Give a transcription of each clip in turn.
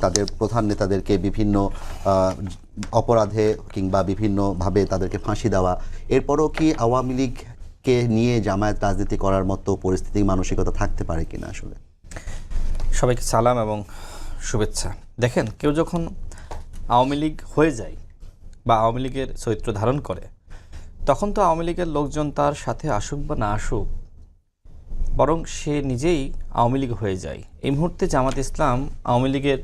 তাদের প্রধান নেতাদেরকে বিভিন্ন অপরাধে কিংবা বিভিন্নভাবে তাদেরকে ফাঁসি দেওয়া, এরপরও কি আওয়ামী লীগকে নিয়ে জামায়াত রাজনীতি করার মতো পরিস্থিতি মানসিকতা থাকতে পারে কিনা? আসলে সবাইকে সালাম এবং শুভেচ্ছা। দেখেন, কেউ যখন আওয়ামী লীগ হয়ে যায় বা আওয়ামী লীগের চরিত্র ধারণ করে, তখন তো আওয়ামী লীগের লোকজন তার সাথে আসুক বা না আসুক, বরং সে নিজেই আওয়ামী লীগ হয়ে যায়। এই মুহূর্তে জামাত ইসলাম আওয়ামী লীগের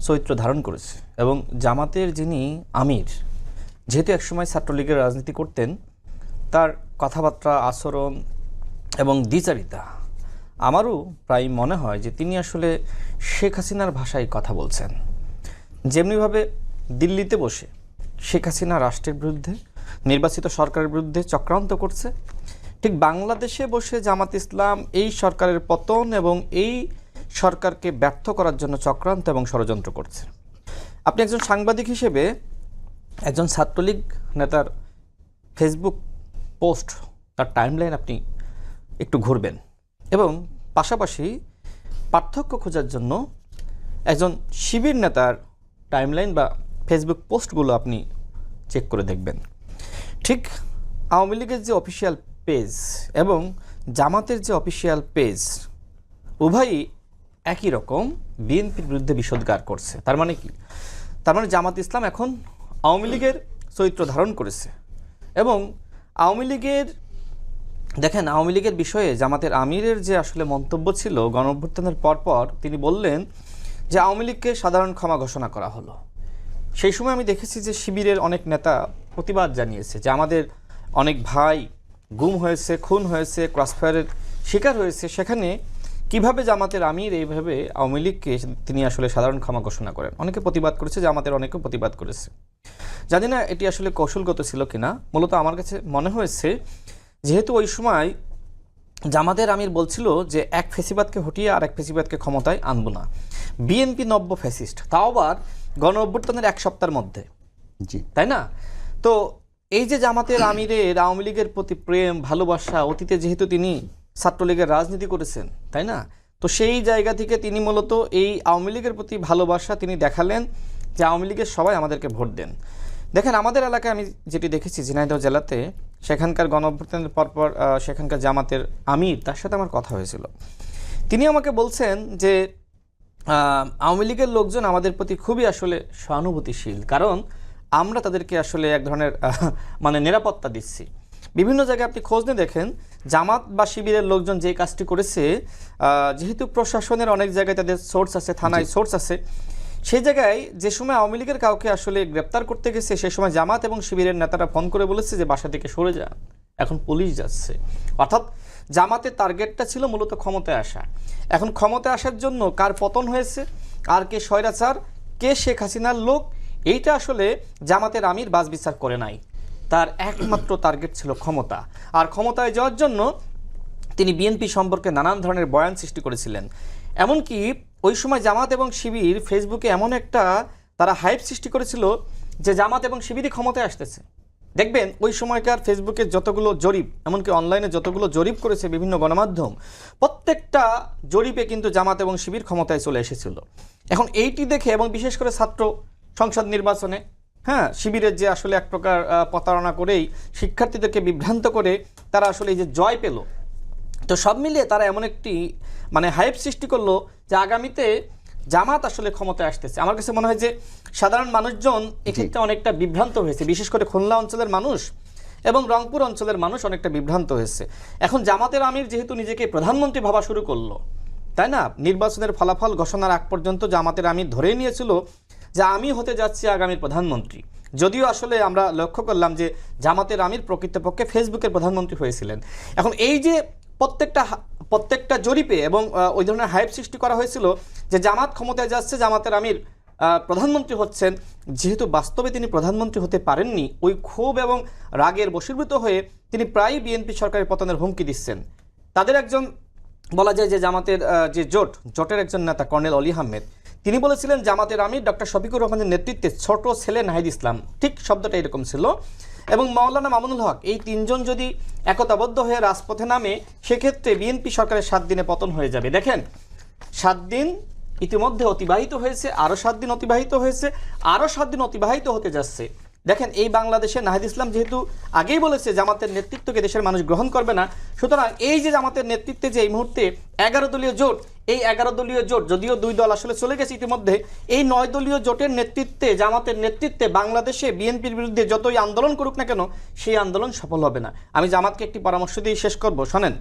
চরিত্র ধারণ করেছে এবং জামাতের যিনি আমির, যেহেতু একসময় ছাত্রলীগের রাজনীতি করতেন, তার কথাবার্তা, আচরণ এবং দ্বিচারিতা আমারও প্রায় মনে হয় যে তিনি আসলে শেখ হাসিনার ভাষায় কথা বলছেন। যেমনিভাবে দিল্লিতে বসে শেখ হাসিনা রাষ্ট্রের বিরুদ্ধে, নির্বাচিত সরকারের বিরুদ্ধে চক্রান্ত করছে, ঠিক বাংলাদেশে বসে জামাত ইসলাম এই সরকারের পতন এবং এই সরকারকে ব্যর্থ করার জন্য চক্রান্ত এবং ষড়যন্ত্র করছে। আপনি একজন সাংবাদিক হিসেবে একজন ছাত্রলীগ নেতার ফেসবুক পোস্ট, তার টাইমলাইন আপনি একটু ঘুরবেন এবং পাশাপাশি পার্থক্য খোঁজার জন্য একজন শিবির নেতার টাইমলাইন বা ফেসবুক পোস্টগুলো আপনি চেক করে দেখবেন। ঠিক আওয়ামী লীগের যে অফিসিয়াল পেজ এবং জামাতের যে অফিসিয়াল পেজ, উভয়ই একই রকম বিএনপির বিরুদ্ধে বিষোদ্গার করছে। তার মানে কি? তার মানে জামাত ইসলাম এখন আওয়ামী লীগের চরিত্র ধারণ করেছে এবং আওয়ামী লীগের, দেখেন, আওয়ামী লীগের বিষয়ে জামাতের আমিরের যে আসলে মন্তব্য ছিল গণঅভ্যুত্থানের পরপর, তিনি বললেন যে আওয়ামী লীগকে সাধারণ ক্ষমা ঘোষণা করা হলো। সেই সময় আমি দেখেছি যে শিবিরের অনেক নেতা প্রতিবাদ জানিয়েছে যে আমাদের অনেক ভাই গুম হয়েছে, খুন হয়েছে, ক্রসফায়ারের শিকার হয়েছে, সেখানে কিভাবে জামাতের আমির এইভাবে আওয়ামী লীগকে তিনি আসলে সাধারণ ক্ষমা ঘোষণা করেন। অনেকে প্রতিবাদ করেছে, জামাতের অনেকেও প্রতিবাদ করেছে। জানি না এটি আসলে কৌশলগত ছিল কিনা। মূলত আমার কাছে মনে হয়েছে, যেহেতু ওই সময় জামাতের আমির বলছিল যে এক ফেসিবাদকে হটিয়ে আর এক ফেসিবাদকে ক্ষমতায় আনবো না, বিএনপি নব্য ফ্যাসিস্ট, তাও আবার গণ অভ্যুত্থানের এক সপ্তাহের মধ্যে, তাই না? তো এই যে জামাতের আমিরের আওয়ামী লীগের প্রতি প্রেম, ভালোবাসা, অতীতে যেহেতু তিনি ছাত্রলীগের রাজনীতি করেছেন, তাই না? তো সেই জায়গা থেকে তিনি মূলত এই আওয়ামী লীগের প্রতি ভালোবাসা তিনি দেখালেন যে আওয়ামী লীগের সবাই আমাদেরকে ভোট দেন। দেখেন, আমাদের এলাকায় আমি যেটি দেখেছি ঝিনাইদহ জেলাতে, সেখানকার গণ অভ্যুত্থানের পরপর সেখানকার জামাতের আমির, তার সাথে আমার কথা হয়েছিল। তিনি আমাকে বলছেন যে আওয়ামী লীগের লোকজন আমাদের প্রতি খুবই আসলে সহানুভূতিশীল, কারণ আমরা তাদেরকে আসলে এক ধরনের মানে নিরাপত্তা দিচ্ছি। বিভিন্ন জায়গায় আপনি খোঁজ নিয়ে দেখেন, জামাত বা শিবিরের লোকজন যে কাজটি করেছে, যেহেতু প্রশাসনের অনেক জায়গায় তাদের সোর্স আছে, থানায় সোর্স আছে, সেই জায়গায় যে সময় আওয়ামী লীগের কাউকে আসলে গ্রেপ্তার করতে গেছে, সেই সময় জামাত এবং শিবিরের নেতারা ফোন করে বলেছে যে বাসা থেকে সরে যান, এখন পুলিশ যাচ্ছে। অর্থাৎ জামাতের টার্গেটটা ছিল মূলত ক্ষমতায় আসা। এখন ক্ষমতায় আসার জন্য কার পতন হয়েছে, আর কে স্বৈরাচার, কে শেখ হাসিনার লোক, এইটা আসলে জামাতের আমির বাছবিচার করে নাই। তার একমাত্র টার্গেট ছিল ক্ষমতা। আর ক্ষমতায় যাওয়ার জন্য তিনি বিএনপি সম্পর্কে নানান ধরনের বয়ান সৃষ্টি করেছিলেন। এমনকি ওই সময় জামাত এবং শিবির ফেসবুকে এমন একটা তারা হাইপ সৃষ্টি করেছিল যে জামাত এবং শিবিরই ক্ষমতায় আসতেছে। দেখবেন ওই সময়কার ফেসবুকের যতগুলো জরিপ, এমনকি অনলাইনে যতগুলো জরিপ করেছে বিভিন্ন গণমাধ্যম, প্রত্যেকটা জরিপে কিন্তু জামাত এবং শিবির ক্ষমতায় চলে এসেছিল। এখন এইটি দেখে, এবং বিশেষ করে ছাত্র সংসদ নির্বাচনে, শিবিরের যে আসলে এক প্রকার প্রতারণা করেই শিক্ষার্থীদেরকে বিভ্রান্ত করে তারা আসলে এই যে জয় পেল, তো সব মিলিয়ে তারা এমন একটি মানে হাইপ সৃষ্টি করলো যে আগামীতে জামাত আসলে ক্ষমতায় আসতেছে। আমার কাছে মনে হয় যে সাধারণ মানুষজন এক্ষেত্রে অনেকটা বিভ্রান্ত হয়েছে, বিশেষ করে খুলনা অঞ্চলের মানুষ এবং রংপুর অঞ্চলের মানুষ অনেকটা বিভ্রান্ত হয়েছে। এখন জামাতের আমির যেহেতু নিজেকে প্রধানমন্ত্রী ভাবা শুরু করলো, তাই না? নির্বাচনের ফলাফল ঘোষণার আগ পর্যন্ত জামাতের আমির ধরেই নিয়েছিল যে আমি হতে যাচ্ছি আগামীর প্রধানমন্ত্রী। যদিও আসলে আমরা লক্ষ্য করলাম যে জামাতের আমির প্রকৃতপক্ষে ফেসবুকের প্রধানমন্ত্রী হয়েছিলেন। এখন এই যে প্রত্যেকটা জরিপে এবং ওই ধরনের হাইপ সৃষ্টি করা হয়েছিল যে জামাত ক্ষমতায় যাচ্ছে, জামাতের আমির প্রধানমন্ত্রী হচ্ছেন, যেহেতু বাস্তবে তিনি প্রধানমন্ত্রী হতে পারেননি, ওই ক্ষোভ এবং রাগের বশীভূত হয়ে তিনি প্রায়ই বিএনপি সরকারের পতনের হুমকি দিচ্ছেন। তাদের একজন বলা যায় যে জামাতের যে জোটের একজন নেতা কর্নেল অলি আহমেদ, তিনি বলেছিলেন জামাতের আমির ডক্টর শফিকুর রহমানের নেতৃত্বে ছোট ছেলে নাহিদ ইসলাম, ঠিক শব্দটা এরকম ছিল, এবং মাওলানা মামুনুল হক, এই তিনজন যদি একতাবদ্ধ হয়ে রাজপথে নামে, সেক্ষেত্রে বিএনপি সরকারের 7 দিনে পতন হয়ে যাবে। দেখেন, 7 দিন ইতিমধ্যে অতিবাহিত হয়েছে, আরও 7 দিন অতিবাহিত হয়েছে, আরও 7 দিন অতিবাহিত হতে যাচ্ছে। দেখেন, এই বাংলাদেশে নাহিদ ইসলাম যেহেতু আগেই বলেছে জামাতের নেতৃত্বকে দেশের মানুষ গ্রহণ করবে না, সুতরাং এই যে জামাতের নেতৃত্বে যে এই মুহূর্তে 11 দলীয় জোট, এই 11 দলীয় জোট যদিও 2 দল আসলে চলে গেছে ইতিমধ্যে, এই 9 দলীয় জোটের নেতৃত্বে, জামাতের নেতৃত্বে বাংলাদেশে বিএনপির বিরুদ্ধে যতই আন্দোলন করুক না কেন, সেই আন্দোলন সফল হবে না। আমি জামাতকে একটি পরামর্শ দিয়ে শেষ করব, শোনেন।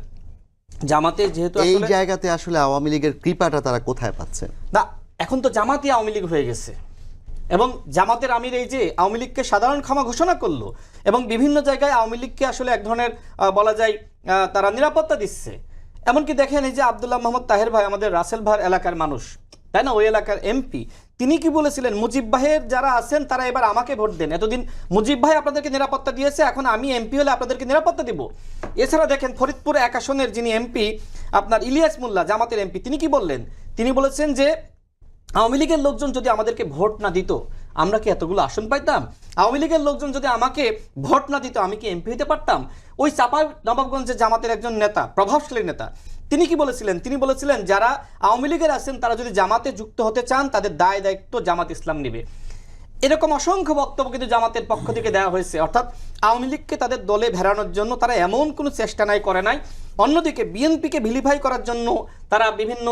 জামাতে যেহেতু এই জায়গাতে আসলে আওয়ামী লীগের কৃপাটা তারা কোথায় পাচ্ছে? না, এখন তো জামাতই আওয়ামী লীগ হয়ে গেছে, এবং জামাতের আমির এই যে আওয়ামী লীগকে সাধারণ ক্ষমা ঘোষণা করলো, এবং বিভিন্ন জায়গায় আওয়ামী লীগকে আসলে এক ধরনের বলা যায় তারা নিরাপত্তা দিচ্ছে। এমনকি দেখেন, এই যে আব্দুল্লাহ মোহাম্মদ তাহের ভাই, আমাদের রাসেল ভাই এলাকার মানুষ, তাই না, ওই এলাকার এমপি, তিনি কি বলেছিলেন, মুজিব ভাইয়ের যারা আছেন তারা এবার আমাকে ভোট দেন, এতদিন মুজিব ভাই আপনাদেরকে নিরাপত্তা দিয়েছে, এখন আমি এমপি হলে আপনাদেরকে নিরাপত্তা দিব। এছাড়া দেখেন, ফরিদপুর 1 আসনের যিনি এমপি, আপনার ইলিয়াস মোল্লা, জামাতের এমপি, তিনি কি বললেন, তিনি বলেছেন যে আওয়ামী লীগের লোকজন যদি আমাদেরকে ভোট না দিত, আমরা কি এতগুলো আসন পাইতাম? আওয়ামী লীগের লোকজন যদি আমাকে ভোট না দিত, আমি কি এমপি হতে পারতাম? ওই চাঁপা নবাবগঞ্জে জামাতের একজন নেতা, প্রভাবশালী নেতা, তিনি কি বলেছিলেন, তিনি বলেছিলেন যারা আওয়ামী লীগের আছেন তারা যদি জামাতে যুক্ত হতে চান, তাদের দায় দায়িত্ব জামাত ইসলাম নেবে। এরকম অসংখ্য বক্তব্য কিন্তু জামাতের পক্ষ থেকে দেওয়া হয়েছে, অর্থাৎ আওয়ামী লীগকে তাদের দলে ভেড়ানোর জন্য তারা এমন কোনো চেষ্টা নাই, করে নাই। অন্যদিকে বিএনপিকে ভিলিফাই করার জন্য তারা বিভিন্ন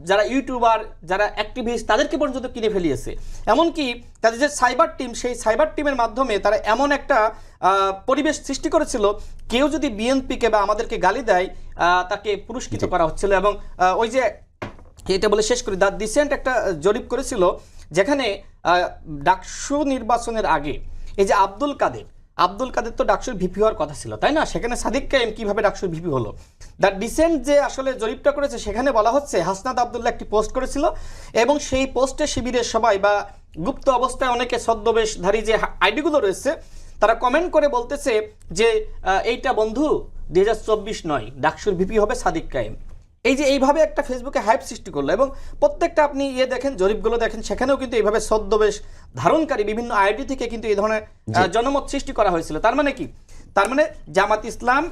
যারা ইউটিউবার, যারা অ্যাক্টিভিস্ট, তাদেরকে পর্যন্ত কিনে ফেলিয়েছে। এমনকি তাদের যে সাইবার টিম, সেই সাইবার টিমের মাধ্যমে তারা এমন একটা পরিবেশ সৃষ্টি করেছিল, কেউ যদি বিএনপিকে বা আমাদেরকে গালি দেয়, তাকে পুরস্কৃত করা হচ্ছিল। এবং ওই যে এটা বলে শেষ করি, দ্য ডিসেন্ট একটা জরিপ করেছিল, যেখানে ডাকসু নির্বাচনের আগে এই যে আব্দুল কাদের তো ডাকসুর ভিপি হওয়ার কথা ছিল, তাই না, সেখানে সাদিক কায়েম কিভাবে ডাকসুর ভিপি হলো। দ্য ডিসেন্ট যে আসলে জরিপটা করেছে, সেখানে বলা হচ্ছে হাসনাত আব্দুল্লাহ একটি পোস্ট করেছিল, এবং সেই পোস্টে শিবিরের সবাই বা গুপ্ত অবস্থায় অনেকে ছদ্মবেশধারী যে আইডিগুলো রয়েছে, তারা কমেন্ট করে বলতেছে যে এইটা বন্ধু 2024 নয়, ডাকসুর ভিপি হবে সাদিক কায়েম। এই যে এইভাবে একটা ফেসবুকে হাইপ সৃষ্টি করলো, এবং প্রত্যেকটা আপনি দেখেন, জরিপগুলো দেখেন, সেখানেও কিন্তু এইভাবে ছদ্মবেশ ধারণকারী বিভিন্ন আইডি থেকে কিন্তু এই ধরনের জনমত সৃষ্টি করা হয়েছিল। তার মানে কি? তার মানে জামাত ইসলাম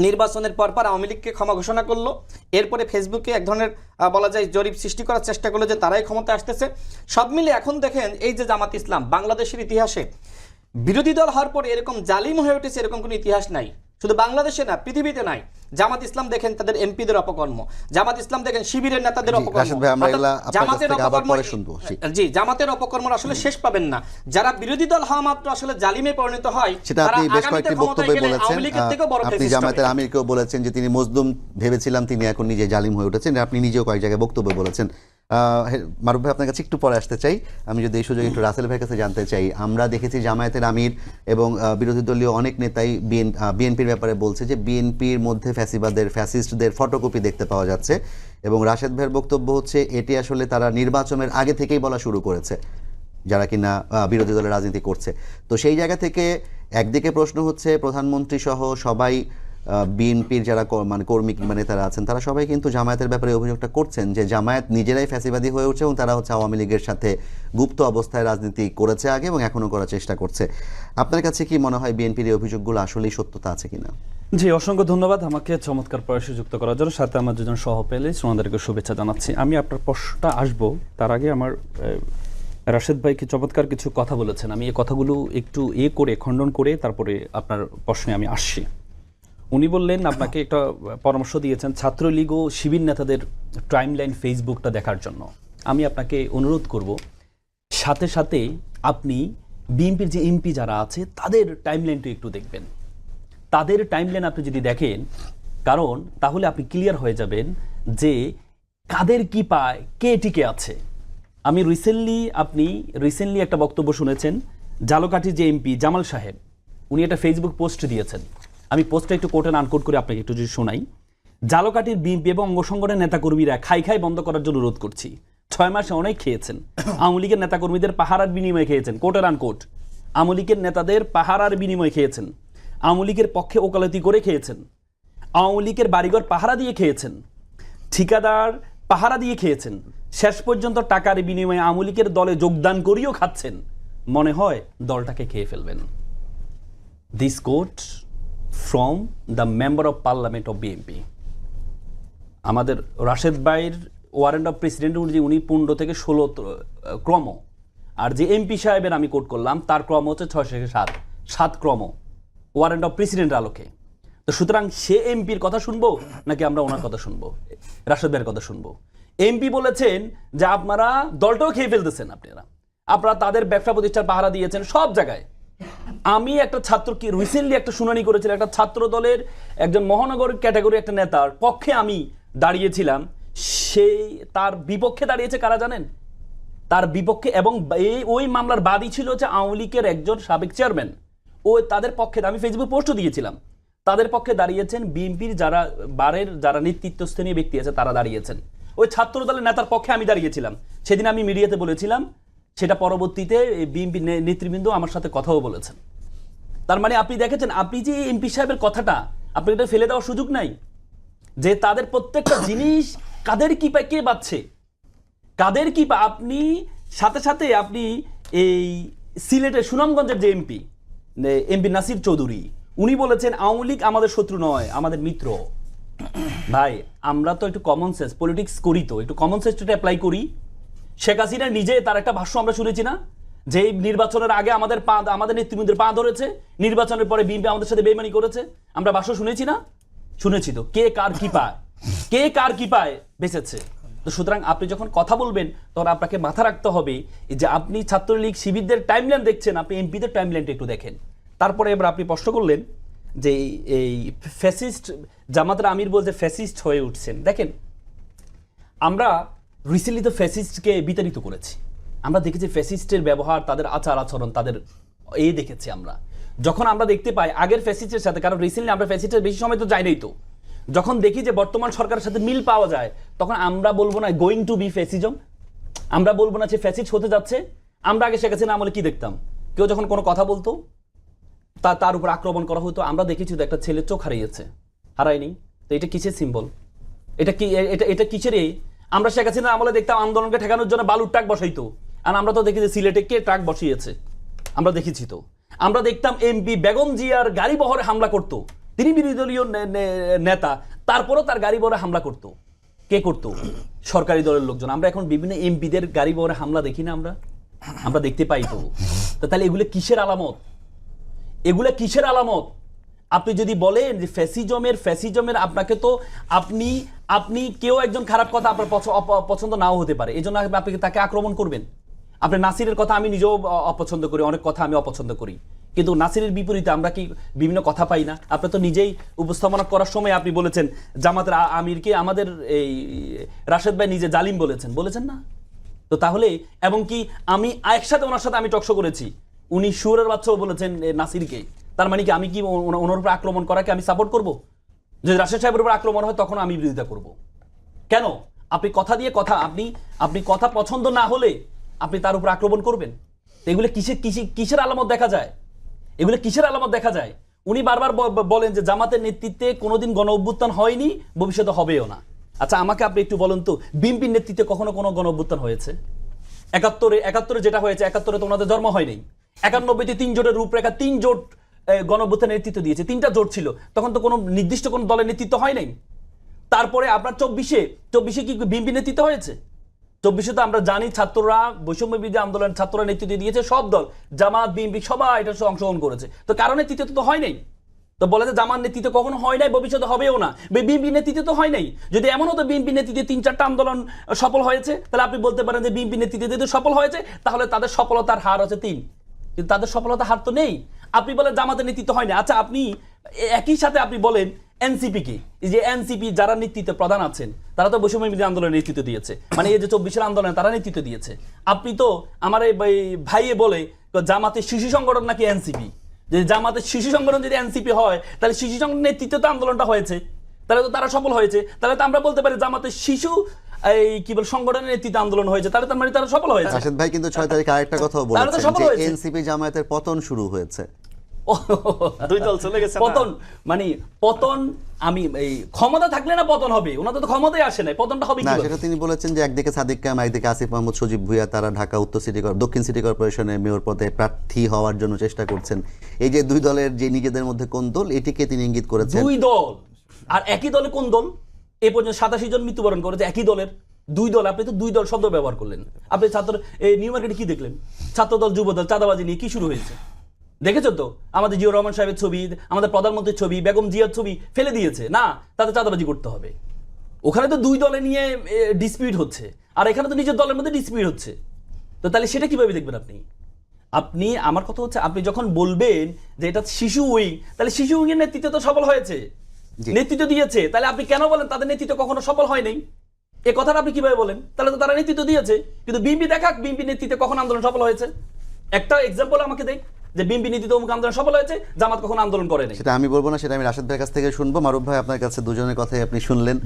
নির্বাচনের পর আওয়ামী লীগকে ক্ষমা ঘোষণা করলো, এরপরে ফেসবুকে এক ধরনের বলা যায় জরিপ সৃষ্টি করার চেষ্টা করলো যে তারাই ক্ষমতায় আসতেছে। সব মিলে এখন দেখেন, এই যে জামাত ইসলাম, বাংলাদেশের ইতিহাসে বিরোধী দল হওয়ার পরে এরকম জালিম হয়ে উঠেছে, এরকম কোনো ইতিহাস নাই, শুধু বাংলাদেশে না, পৃথিবীতে নাই। জামাত ইসলাম দেখেন তাদের এমপিদের অপকর্ম, জামাত ইসলাম দেখেন শিবিরের নেতাদের অপকর্ম, জামাতের অপকর্ম আসলে শেষ পাবেন না। যারা বিরোধী দল হওয়া মাত্র আসলে জালিমে পরিণত হয়, সেটা আপনি বেশ কয়েকটি বক্তব্যে বলেছেন। আপনি জামাতের আমিরকেও বলেছেন যে তিনি মজলুম ভেবেছিলাম, তিনি এখন নিজে জালিম হয়ে উঠেছেন। আপনি নিজেও কয়েক জায়গায় বক্তব্য বলেছেন। মারুফ ভাই, আপনার কাছে একটু পরে আসতে চাই। আমি যদি এই সুযোগে একটু রাসেল ভাইয়ের কাছে জানতে চাই, আমরা দেখেছি জামায়াতের আমির এবং বিরোধী দলীয় অনেক নেতাই বিএনপির ব্যাপারে বলছে যে বিএনপির মধ্যে ফ্যাসিস্টদের ফটোকপি দেখতে পাওয়া যাচ্ছে, এবং রাশেদ ভাইয়ের বক্তব্য হচ্ছে এটি আসলে তারা নির্বাচনের আগে থেকেই বলা শুরু করেছে, যারা কিনা বিরোধী দলের রাজনীতি করছে। তো সেই জায়গা থেকে একদিকে প্রশ্ন হচ্ছে, প্রধানমন্ত্রী সহ সবাই বিএনপির যারা কর্মী কিংবা নেতারা আছেন, তারা সবাই কিন্তু জামায়াতের ব্যাপারে অভিযোগটা করছেন যে জামায়াত নিজেরাই ফ্যাসিবাদী হয়ে উঠছে, এবং তারা হচ্ছে আওয়ামী লীগের সাথে গুপ্ত অবস্থায় রাজনীতি করেছে আগে এবং এখনও করার চেষ্টা করছে। আপনার কাছে কি মনে হয় বিএনপির এই অভিযোগগুলো আসলেই সত্যতা আছে কিনা? জি, অসংখ্য ধন্যবাদ আমাকে চমৎকার প্রয়াসে যুক্ত করার জন্য। সাথে আমার দুজন সহপাঠী ওনাদেরকে শুভেচ্ছা জানাচ্ছি। আমি আপনার প্রশ্নটা আসবো, তার আগে আমার রাশেদ ভাইকে চমৎকার কিছু কথা বলেছেন, আমি এই কথাগুলো একটু খণ্ডন করে তারপরে আপনার প্রশ্নে আমি আসছি। উনি বললেন, আপনাকে একটা পরামর্শ দিয়েছেন ছাত্রলীগ ও শিবির নেতাদের টাইমলাইন ফেসবুকটা দেখার জন্য। আমি আপনাকে অনুরোধ করব, সাথে সাথে আপনি বিএনপির যে এমপি যারা আছে তাদের টাইমলাইনটা একটু দেখবেন। তাদের টাইমলাইন আপনি যদি দেখেন, কারণ তাহলে আপনি ক্লিয়ার হয়ে যাবেন যে কাদের কি পায়, কে টিকে আছে। আমি রিসেন্টলি একটা বক্তব্য শুনেছেন, ঝালকাঠির যে এমপি জামাল সাহেব, উনি একটা ফেসবুক পোস্ট দিয়েছেন। আমি পোস্টটা একটু কোট অ্যান্ড আনকোট করে আপনাকে একটু যদি শোনাই। ঝালকাঠির বিএনপি এবং অঙ্গ সংগঠনের নেতাকর্মীরা খাই বন্ধ করার জন্য অনুরোধ করছি। 6 মাসে অনেক খেয়েছেন, আওয়ামী লীগের নেতাকর্মীদের পাহারার বিনিময়ে খেয়েছেন, কোট অ্যান্ড আনকোট। আওয়ামী লীগের নেতাদের পাহারার বিনিময়ে খেয়েছেন, আওয়ামী লীগের পক্ষে ওকালতি করে খেয়েছেন, আওয়ামী লীগের বাড়িঘর পাহারা দিয়ে খেয়েছেন, ঠিকাদার পাহারা দিয়ে খেয়েছেন, শেষ পর্যন্ত টাকার বিনিময়ে আওয়ামী লীগের দলে যোগদান করিয়েও খাচ্ছেন। মনে হয় দলটাকে খেয়ে ফেলবেন। This quote from the member of parliament of BNP. আমাদের রাশেদ ভাইয়ের ওয়ারেন্ট অফ প্রেসিডেন্ট অনুযায়ী উনি 15 থেকে 16 ক্রম, আর যে এমপি সাহেবের আমি কোট করলাম তার ক্রম হচ্ছে 6 থেকে 7 ক্রম ওয়ারেন্ট অফ প্রেসিডেন্টের আলোকে। তো সুতরাং সে এমপির কথা শুনবো নাকি আমরা ওনার কথা শুনবো, রাশেদ ভাইয়ের কথা শুনবো? এমপি বলেছেন যে আপনারা দলটাও খেয়ে ফেলতেছেন, আপনারা তাদের ব্যবসা প্রতিষ্ঠান পাহারা দিয়েছেন সব জায়গায়। আমি একটা ছাত্রকে রিসেন্টলি একটা শুনানি করেছিলাম, একটা ছাত্র দলের একজন মহানগর ক্যাটাগরি একটা নেতার পক্ষে আমি দাঁড়িয়েছিলাম, সেই তার বিপক্ষে দাঁড়িয়েছে কারা জানেন? তার বিপক্ষে, এবং ওই মামলার বাদী ছিল হচ্ছে আওয়ামী লীগের একজন সাবেক চেয়ারম্যান। তাদের পক্ষে আমি ফেসবুক পোস্টও দিয়েছিলাম, তাদের পক্ষে দাঁড়িয়েছেন বিএনপির যারা নেতৃত্বস্থানীয় ব্যক্তি আছে তারা দাঁড়িয়েছেন। ওই ছাত্র দলের নেতার পক্ষে আমি দাঁড়িয়েছিলাম। সেদিন আমি মিডিয়াতে বলেছিলাম, সেটা পরবর্তীতে বিএনপি নেতৃবৃন্দ আমার সাথে কথাও বলেছেন। তার মানে আপনি দেখেছেন, আপনি যে এমপি সাহেবের কথাটা আপনি এটা ফেলে দেওয়ার সুযোগ নাই, যে তাদের প্রত্যেকটা জিনিস কাদের কি পায়, কে বাচ্ছে, কাদের কি পায়। আপনি সাথে সাথে আপনি এই সিলেটের সুনামগঞ্জের যে এমপি নাসির চৌধুরী, উনি বলেছেন আওয়ামী লীগ আমাদের শত্রু নয়, আমাদের মিত্র। ভাই আমরা তো একটু কমন সেন্স পলিটিক্স করি, তো একটু কমন সেন্সটা অ্যাপ্লাই করি। শেখ হাসিনা নিজে তার একটা ভাষ্য আমরা শুনেছি না, যে নির্বাচনের আগে আমাদের নেতৃবৃন্দের পা ধরেছে, নির্বাচনের পরে বিএনপি আমাদের সাথে বেইমানি করেছে, আমরা ভাষ্য শুনেছি না? শুনেছি। তো কে কার কি পায় বেঁচেছে। তো সুতরাং আপনি যখন কথা বলবেন তখন আপনাকে মাথা রাখতে হবে যে আপনি ছাত্রলীগ শিবিরদের টাইমলাইন দেখছেন, আপনি এমপিদের টাইমলাইনটা একটু দেখেন। তারপরে এবার আপনি প্রশ্ন করলেন যে এই ফ্যাসিস্ট জামাতের আমির বলতে ফ্যাসিস্ট হয়ে উঠছেন। দেখেন, আমরা রিসেন্টলি তো ফ্যাসিস্টকে বিতাড়িত করেছি। আমরা দেখেছি ফ্যাসিস্টের ব্যবহার, তাদের আচার আচরণ, তাদের দেখেছি আমরা। যখন আমরা দেখতে পাই আগের ফ্যাসিস্টের সাথে, কারণ রিসেন্টলি আমরা ফ্যাসিস্টের বেশি সময় তো যাই নাই, তো যখন দেখি যে বর্তমান সরকারের সাথে মিল পাওয়া যায়, তখন আমরা বলবো না গোয়িং টু বি ফ্যাসিজম, আমরা বলবো না যে ফ্যাসিস্ট হতে যাচ্ছে। আমরা আগে শেখ হাসিনা আমলে কি দেখতাম, কেউ যখন কোনো কথা বলতো তার উপর আক্রমণ করা হতো। আমরা দেখেছি তো একটা ছেলে চোখ হারায়নি। তো এটা কিসের সিম্বল, এটা কিসের? আমরা শেখ হাসিনা আমলে দেখতাম আন্দোলনকে ঠেকানোর জন্য বালুর ট্রাক বসাইতো, আর আমরা তো দেখি যে সিলেটে কে ট্রাক বসিয়েছে, আমরা দেখেছি। তো আমরা দেখতাম এমপি বেগম জিয়ার গাড়ি বহরে হামলা করতো, তিনি বিরোধী দলীয় নেতা, তারপরও তার গাড়ি বহরে হামলা করতো। কে করতো? সরকারি দলের লোকজন। আমরা এখন বিভিন্ন এমপিদের গাড়ি বহরে হামলা দেখি না, আমরা দেখতে পাই। তো তাহলে এগুলো কিসের আলামত? এগুলো কিসের আলামত? আপনি যদি বলেন যে ফ্যাসিজমের আপনাকে তো আপনি কেউ একজন খারাপ কথা আপনার পছন্দ নাও হতে পারে, এই জন্য আপনি তাকে আক্রমণ করবেন। আপনি নাসিরের কথা আমি নিজেও অপছন্দ করি, অনেক কথা আমি অপছন্দ করি, কিন্তু নাসিরের বিপরীতে আমরা কি বিভিন্ন কথা পাই না? আপনি তো নিজেই উপস্থাপনা করার সময় আপনি বলেছেন জামাতের আমিরকে আমাদের এই রাশেদ ভাই নিজে জালিম বলেছেন না? তো তাহলে, এবং কি আমি একসাথে ওনার সাথে আমি টকশো করেছি, উনি সুরের বাচ্চাও বলেছেন নাসিরকে। তার মানে কি আমি কি ওনার উপর আক্রমণ করাকে আমি সাপোর্ট করব? যদি রাশেদ সাহেবের উপর আক্রমণ হয় তখন আমি বিরোধিতা করব। কেন? আপনি কথা দিয়ে আপনি কথা পছন্দ না হলে আপনি তার উপর আক্রমণ করবেন। এগুলো কিসের আলামত দেখা যায়? এগুলো কিসের আলামত দেখা যায়? উনি বারবার বলেন যে জামাতের নেতৃত্বে কোনোদিন গণ অভ্যুত্থান হয়নি, ভবিষ্যতে হবেও না। আচ্ছা আমাকে আপনি একটু বলুন তো, বিএনপির নেতৃত্বে কখনো কোনো গণ অভ্যুত্থান হয়েছে? 71-এ যেটা হয়েছে, 71-এ তো ওনাদের জন্ম হয়নি। 91-তে 3 জোটের রূপরেখা, 3 জোট গণ অভ্যুত্থানের নেতৃত্ব দিয়েছে, 3টা জোট ছিল, তখন তো কোনো নির্দিষ্ট কোনো দলের নেতৃত্ব হয় নাই। তারপরে আপনার 24-এ কি বিএনপি নেতৃত্ব হয়েছে? 24-এ তো আমরা জানি ছাত্ররা, বৈষম্য বিরোধী আন্দোলন ছাত্ররা নেতৃত্ব দিয়েছে, সব দল, জামাত বিএনপি সবাই এটা অংশগ্রহণ করেছে। তো কারণ নেতৃত্ব তো হয় নাই। তো বলে যে জামাত নেতৃত্ব কখনো হয় নাই, ভবিষ্যতে হবেও না। বিএনপি নেতৃত্ব তো হয় নাই। যদি এমন হতো বিএনপি নেতৃত্বে 3-4টা আন্দোলন সফল হয়েছে, তাহলে আপনি বলতে পারেন যে বিএনপি নেতৃত্বে যদি সফল হয়েছে তাহলে তাদের সফলতার হার হচ্ছে 3, কিন্তু তাদের সফলতার হার তো নেই। আপনি বলেন জামাতের নেতৃত্ব হয় না। আচ্ছা আপনি একই সাথে আপনি বলেন এনসিপি কি, যে এনসিপি যারা নেতৃত্বে প্রধান আছেন তারা তো বৈষম্য বিরোধী আন্দোলনের নেতৃত্ব দিয়েছে, মানে এই যে 24-এর আন্দোলনে তারা নেতৃত্ব দিয়েছে। আপনি তো আমার এই ভাইয়ে বলে জামাতের শিশু সংগঠন নাকি এনসিপি, যে জামাতের শিশু সংগঠন যদি এনসিপি হয় তাহলে শিশু সংগঠনের নেতৃত্বে তো আন্দোলনটা হয়েছে, তাহলে তো তারা সফল হয়েছে। তাহলে তো আমরা বলতে পারি জামাতের শিশু সংগঠনের নেতৃত্বে আন্দোলন হয়েছে, তাহলে তার মানে তারা সফল হয়েছে। রাশেদ ভাই কিন্তু 6 তারিখে আরেকটা কথা বলেছেন যে এনসিপি জামায়াতের পতন শুরু হয়েছে। দুই দল চলে গেছে। পতন আমি এই ক্ষমতা থাকলে না পতন হবে, ওনাদের তো ক্ষমতাই আসে নাই, পতনটা হবে না, সেটা তিনি বলেছেন যে একদিকে সাদিক কায়েম, একদিকে আসিফ মাহমুদ সজীব ভুঁইয়া, তারা ঢাকা দক্ষিণ সিটি কর্পোরেশনের মেয়র পদে প্রার্থী হওয়ার জন্য চেষ্টা করছেন। এই যে দুই দলের যে নিজেদের মধ্যে কোন দল, এটিকে তিনি ইঙ্গিত করেছেন। দুই দল আর একই দলে কোন দল? এ পর্যন্ত 87 জন মৃত্যুবরণ করেছে একই দলের। দুই দল, আপনি তো দুই দল শব্দ ব্যবহার করলেন। আপনি ছাত্র এই নিউ মার্কেটে কি দেখলেন? ছাত্র দল যুব দল চাঁদাবাজি নিয়ে কি শুরু হয়েছে দেখেছো তো? আমাদের জিয়াউর রহমান সাহেবের ছবি, আমাদের প্রধানমন্ত্রীর ছবি, বেগম জিয়ার ছবি ফেলে দিয়েছে, না তাতে চাঁদাবাজি করতে হবে। ওখানে তো দুই দলে নিয়ে ডিসপিউট হচ্ছে, আর এখানে তো নিজের দলের মধ্যে ডিসপিউট হচ্ছে। তো তাহলে সেটা কিভাবে দেখবেন আপনি? আপনি আমার কথা হচ্ছে, আপনি যখন বলবেন যে এটা শিশু উইং, তাহলে শিশু উইং এর নেতৃত্ব তো সফল হয়েছে, নেতৃত্ব দিয়েছে, তাহলে আপনি কেন বলেন তাদের নেতৃত্ব কখনো সফল হয় নাই? এই কথাটা আপনি কিভাবে বলেন? তাহলে তো তারা নেতৃত্ব দিয়েছে, কিন্তু বিএনপি দেখাক বিএনপি নেতৃত্বে কখন আন্দোলন সফল হয়েছে, একটা এক্সাম্পল আমাকে দেখ যে বিএনপি নেতৃত্বে অমুক আন্দোলন সফল হয়েছে, জামাত কখনো আন্দোলন করে নাই। সেটা আমি বলবো না, সেটা আমি রাশেদ ভাইয়ের কাছ থেকে শুনবো। মারুফ ভাই, আপনার কাছে দুজনের কথাই আপনি শুনলেন।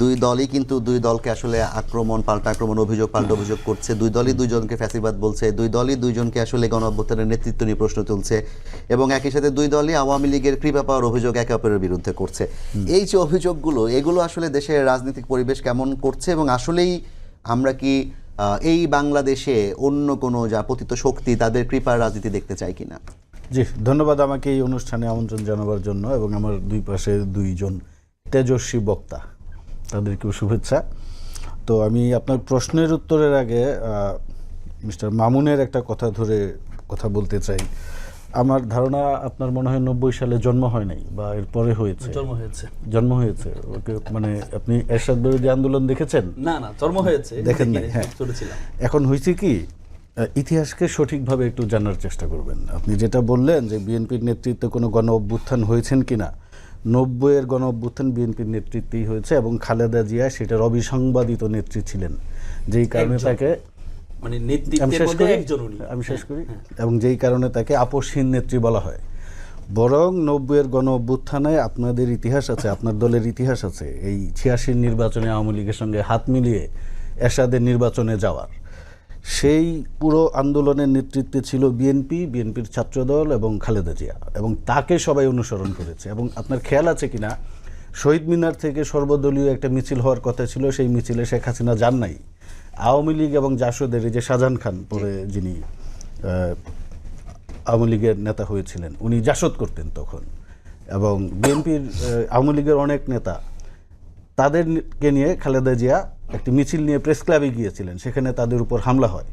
দুই দলই কিন্তু দুই দলকে আসলে আক্রমণ পাল্টা আক্রমণ, অভিযোগ পাল্টা অভিযোগ করছে। দুই দলই দুইজনকে ফ্যাসিবাদ বলছে, দুই দলই দুইজনকে আসলে গণ অভ্যুত্থানের নেতৃত্ব নিয়ে প্রশ্ন তুলছে, এবং একই সাথে দুই দলই আওয়ামী লীগের কৃপা পাওয়ার অভিযোগ একে অপরের বিরুদ্ধে করছে। এই যে অভিযোগগুলো, এগুলো আসলে দেশের রাজনৈতিক পরিবেশ কেমন করছে, এবং আসলেই আমরা কি এই বাংলাদেশে অন্য কোনো যা পতিত শক্তি তাদের কৃপার রাজনীতি দেখতে চাই কিনা? জি, ধন্যবাদ আমাকে এই অনুষ্ঠানে আমন্ত্রণ জানাবার জন্য, এবং আমার দুই পাশে দুইজন তেজস্বী বক্তা, তাদেরকেও শুভেচ্ছা। তো আমি আপনার প্রশ্নের উত্তরের আগে মিস্টার মামুনের একটা কথা ধরে কথা বলতে চাই। আমার ধারণা আপনার মনে হয় 90 সালে জন্ম হয় নাই, বা এরপরে হয়েছে। জন্ম হয়েছে ওকে, মানে আপনি এরশাদ বিরোধী আন্দোলন দেখেছেন? না, জন্ম হয়েছে, দেখেন নাই। হ্যাঁ, এখন হয়েছে কি, ইতিহাসকে সঠিকভাবে একটু জানার চেষ্টা করবেন। আপনি যেটা বললেন যে বিএনপির নেতৃত্বে কোনো গণ অভ্যুত্থান হয়েছেন কিনা, 90-এর গণ অভ্যুত্থান বিএনপির নেতৃত্বেই হয়েছে, এবং খালেদা জিয়া সেটার অবিসংবাদিত নেত্রী ছিলেন, যেই কারণে তাকে, মানে আমি শেষ করি, এবং যেই কারণে তাকে আপসহীন নেত্রী বলা হয়। বরং 90-এর গণ অভ্যুত্থানে আপনাদের ইতিহাস আছে, আপনার দলের ইতিহাস আছে, এই 86-র নির্বাচনে আওয়ামী লীগের সঙ্গে হাত মিলিয়ে এরশাদের নির্বাচনে যাওয়ার। সেই পুরো আন্দোলনের নেতৃত্বে ছিল বিএনপির ছাত্রদল এবং খালেদা জিয়া, এবং তাকে সবাই অনুসরণ করেছে। এবং আপনার খেয়াল আছে কিনা, শহীদ মিনার থেকে সর্বদলীয় একটা মিছিল হওয়ার কথা ছিল, সেই মিছিলে শেখ হাসিনা যান নাই। আওয়ামী লীগ এবং জাসদের, এই যে শাহজাহান খান পরে যিনি আওয়ামী লীগের নেতা হয়েছিলেন, উনি জাসদ করতেন তখন, এবং বিএনপির আওয়ামী লীগের অনেক নেতা, তাদেরকে নিয়ে খালেদা জিয়া একটি মিছিল নিয়ে প্রেস ক্লাবে গিয়েছিলেন, সেখানে তাদের উপর হামলা হয়।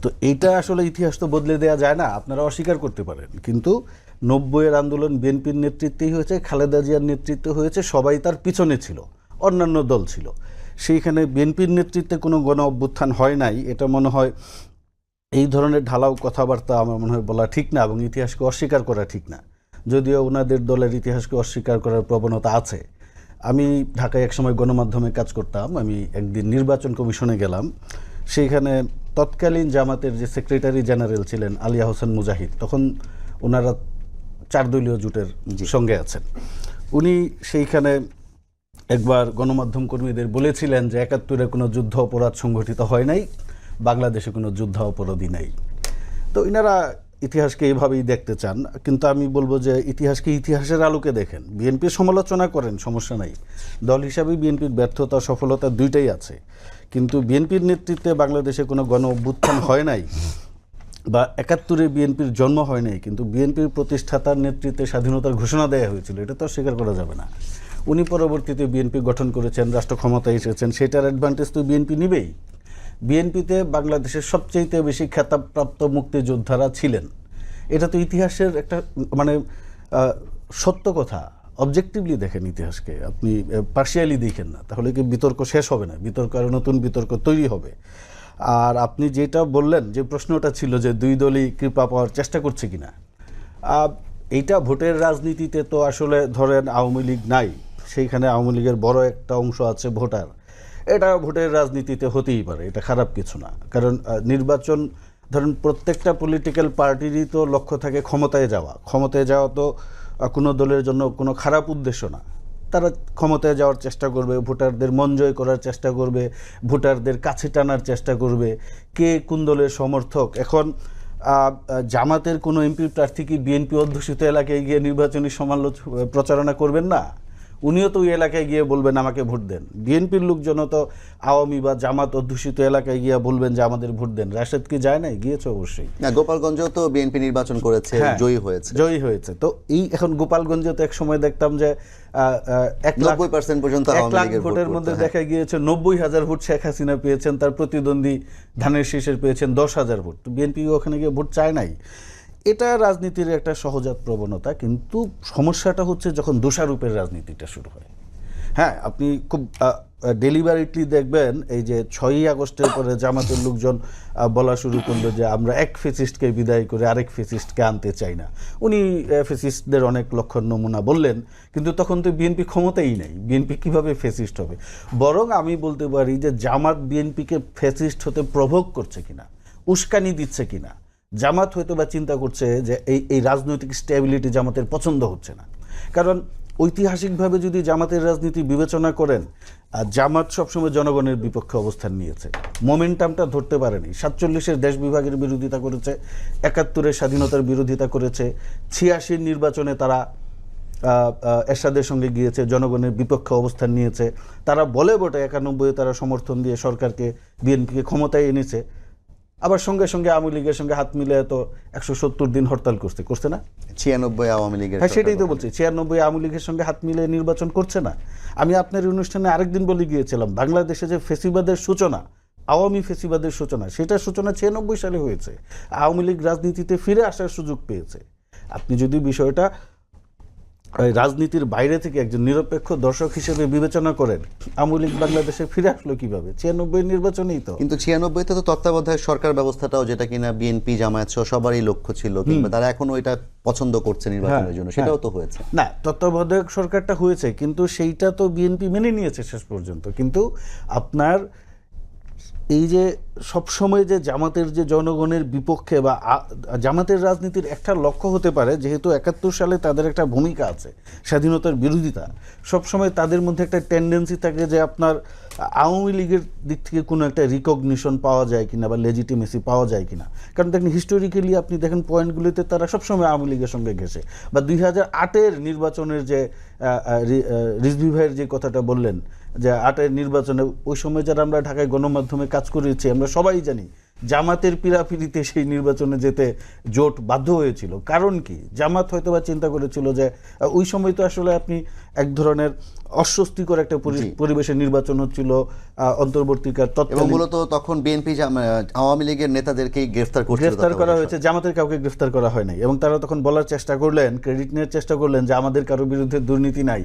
তো এইটা আসলে ইতিহাস তো বদলে দেওয়া যায় না, আপনারা অস্বীকার করতে পারেন, কিন্তু 90-এর আন্দোলন বিএনপির নেতৃত্বেই হয়েছে, খালেদা জিয়ার নেতৃত্বে হয়েছে, সবাই তার পিছনে ছিল, অন্যান্য দল ছিল। সেইখানে বিএনপির নেতৃত্বে কোনো গণ অভ্যুত্থান হয় নাই, এটা মনে হয় এই ধরনের ঢালাও কথাবার্তা আমার মনে হয় বলা ঠিক না, এবং ইতিহাসকে অস্বীকার করা ঠিক না, যদিও ওনাদের দলের ইতিহাসকে অস্বীকার করার প্রবণতা আছে। আমি ঢাকায় একসময় গণমাধ্যমে কাজ করতাম, আমি একদিন নির্বাচন কমিশনে গেলাম, সেইখানে তৎকালীন জামাতের যে সেক্রেটারি জেনারেল ছিলেন আলিয়া হোসেন মুজাহিদ, তখন ওনারা 4 দলীয় জোটের সঙ্গে আছেন, উনি সেইখানে একবার গণমাধ্যম কর্মীদের বলেছিলেন যে 71-এ কোনো যুদ্ধ অপরাধ সংঘটিত হয় নাই, বাংলাদেশে কোনো যুদ্ধ অপরাধী নাই। তো ইনারা ইতিহাসকে এইভাবেই দেখতে চান, কিন্তু আমি বলবো যে ইতিহাসকে ইতিহাসের আলোকে দেখেন। বিএনপির সমালোচনা করেন, সমস্যা নাই, দল হিসাবে বিএনপির ব্যর্থতা সফলতা দুইটাই আছে, কিন্তু বিএনপির নেতৃত্বে বাংলাদেশে কোনো গণ অভ্যুত্থান হয় নাই, বা 71-এ বিএনপির জন্ম হয় নাই, কিন্তু বিএনপির প্রতিষ্ঠাতার নেতৃত্বে স্বাধীনতার ঘোষণা দেওয়া হয়েছিল, এটা তো স্বীকার করা যাবে না। উনি পরবর্তীতে বিএনপি গঠন করেছেন, রাষ্ট্র ক্ষমতায় এসেছেন, সেটার অ্যাডভান্টেজ তো বিএনপি নিবেই। বিএনপিতে বাংলাদেশের সবচেয়ে বেশি খেতাবপ্রাপ্ত মুক্তিযোদ্ধারা ছিলেন, এটা তো ইতিহাসের একটা মানে সত্য কথা। অবজেক্টিভলি দেখেন ইতিহাসকে, আপনি পার্শিয়ালি দেখেন না, তাহলে কি বিতর্ক শেষ হবে না, বিতর্ক আর নতুন বিতর্ক তৈরি হবে। আর আপনি যেটা বললেন, যে প্রশ্নটা ছিল যে দুই দলই কৃপা পাওয়ার চেষ্টা করছে কিনা, এইটা ভোটের রাজনীতিতে তো আসলে ধরেন আওয়ামী লীগ নাই, সেইখানে আওয়ামী লীগের বড় একটা অংশ আছে ভোটার, এটা ভোটের রাজনীতিতে হতেই পারে, এটা খারাপ কিছু না। কারণ নির্বাচন, ধরেন প্রত্যেকটা পলিটিক্যাল পার্টিরই তো লক্ষ্য থাকে ক্ষমতায় যাওয়া। ক্ষমতায় যাওয়া তো কোনো দলের জন্য কোনো খারাপ উদ্দেশ্য না, তারা ক্ষমতায় যাওয়ার চেষ্টা করবে, ভোটারদের মন জয় করার চেষ্টা করবে, ভোটারদের কাছে টানার চেষ্টা করবে, কে কোন দলের সমর্থক। এখন জামাতের কোনো এমপি প্রার্থী কি বিএনপি অধ্যুষিত এলাকায় গিয়ে নির্বাচনী প্রচারণা করবেন না? উনিও তো ওই এলাকায় গিয়ে বলবেন আমাকে ভোট দেন। বিএনপির লোকজনও তো আওয়ামী বা জামাত অধ্যুষিত এলাকায় গিয়ে বলবেন যে আমাদের ভোট দেন। রাশেদ কি যায় নাই? গিয়েছে অবশ্যই। না, গোপালগঞ্জেও তো বিএনপি নির্বাচন করেছে, জয়ী হয়েছে। তো এই এখন গোপালগঞ্জে তো এক সময় দেখতাম যে 90% পর্যন্ত 1 লাখ ভোটের মধ্যে দেখা গিয়েছে 90,000 ভোট শেখ হাসিনা পেয়েছেন, তার প্রতিদ্বন্দ্বী ধানের শীষের পেয়েছেন 10,000 ভোট। তো বিএনপি ওখানে গিয়ে ভোট চায় নাই। এটা রাজনীতির একটা সহজাত প্রবণতা, কিন্তু সমস্যাটা হচ্ছে যখন দোষারোপের রাজনীতিটা শুরু হয়। হ্যাঁ, আপনি খুব ডেলিভারিটলি দেখবেন এই যে 6ই আগস্টের পরে জামাতের লোকজন বলা শুরু করলো যে আমরা এক ফেসিস্টকে বিদায় করে আরেক ফেসিস্টকে আনতে চাই না। উনি ফেসিস্টদের অনেক লক্ষণ নমুনা বললেন, কিন্তু তখন তো বিএনপি ক্ষমতাই নেই, বিএনপি কিভাবে ফেসিস্ট হবে? বরং আমি বলতে পারি যে জামাত বিএনপিকে ফেসিস্ট হতে প্রভোগ করছে কিনা, উস্কানি দিচ্ছে কিনা। জামাত হয়তো বা চিন্তা করছে যে এই রাজনৈতিক স্টেবিলিটি জামাতের পছন্দ হচ্ছে না। কারণ ঐতিহাসিকভাবে যদি জামাতের রাজনীতি বিবেচনা করেন, জামাত সবসময় জনগণের বিপক্ষে অবস্থান নিয়েছে, মোমেন্টামটা ধরতে পারেনি। 47-এর দেশ বিভাগের বিরোধিতা করেছে, 71-এর স্বাধীনতার বিরোধিতা করেছে, 86-র নির্বাচনে তারা এরশাদের সঙ্গে গিয়েছে, জনগণের বিপক্ষে অবস্থান নিয়েছে। তারা বলে বটে 91-এ তারা সমর্থন দিয়ে সরকারকে, বিএনপিকে ক্ষমতায় এনেছে। আবার সঙ্গে সঙ্গে আওয়ামী লীগের সঙ্গে হাত মিলে তো 170 দিন হরতাল করছে না? 96 আওয়ামী লীগের, হ্যাঁ সেটাই তো বলছি, 96 আওয়ামী লীগের সঙ্গে হাত মিলে নির্বাচন করছে না। আমি আপনার অনুষ্ঠানে আরেকদিন বলে গিয়েছিলাম, বাংলাদেশে যে ফেসিবাদের সূচনা, আওয়ামী ফেসিবাদের সূচনা, সেটার সূচনা 96 সালে হয়েছে। আওয়ামী লীগ রাজনীতিতে ফিরে আসার সুযোগ পেয়েছে। আপনি যদি বিষয়টা রাজনীতির বাইরে থেকে একজন নিরপেক্ষ দর্শক হিসেবে বিবেচনা করেন, আওয়ামী লীগ বাংলাদেশে ফিরে আসলো কিভাবে? 96 নির্বাচনেই তো। কিন্তু 96-তে তো তত্ত্বাবধায়ক সরকার ব্যবস্থাটাও, যেটা কিনা বিএনপি জামায়াত সহ সবারই লক্ষ্য ছিল, কিংবা তারা এখনো এটা পছন্দ করছে নির্বাচনের জন্য, সেটাও তো হয়েছে। না, তত্ত্বাবধায়ক সরকারটা হয়েছে, কিন্তু সেইটা তো বিএনপি মেনে নিয়েছে শেষ পর্যন্ত। কিন্তু আপনার এই যে সবসময় যে জামাতের যে জনগণের বিপক্ষে বা জামাতের রাজনীতির একটা লক্ষ্য হতে পারে, যেহেতু 71 সালে তাদের একটা ভূমিকা আছে, স্বাধীনতার বিরোধিতা, সবসময় তাদের মধ্যে একটা টেন্ডেন্সি থাকে যে আপনার আওয়ামী লীগের দিক থেকে কোনো একটা রিকগনিশন পাওয়া যায় কিনা বা লেজিটিমেসি পাওয়া যায় কিনা। কারণ দেখেন হিস্টোরিক্যালি আপনি দেখেন পয়েন্টগুলিতে তারা সবসময় আওয়ামী লীগের সঙ্গে ঘেঁষে। বা 2008-এর নির্বাচনের যে রিজভী ভাইয়ের যে কথাটা বললেন যে 8-এর নির্বাচনে, ওই সময় যারা আমরা ঢাকায় গণমাধ্যমে কাজ করেছি আমরা সবাই জানি জামাতের পীড়াপিড়িতে সেই নির্বাচনে যেতে জোট বাধ্য হয়েছিল। কারণ কি? জামাত হয়তো বা চিন্তা করেছিল যে ওই সময় তো আসলে আপনি এক ধরনের অস্বস্তিকর একটা পরিবেশে নির্বাচন হচ্ছিল, অন্তর্বর্তীকাল এবং মূলত তখন বিএনপি আওয়ামী লীগের নেতাদেরকেই গ্রেফতার করা হয়েছে, জামাতের কাউকে গ্রেফতার করা হয় নাই। এবং তারা তখন বলার চেষ্টা করলেন, ক্রেডিট নেওয়ার চেষ্টা করলেন যে আমাদের কারো বিরুদ্ধে দুর্নীতি নাই,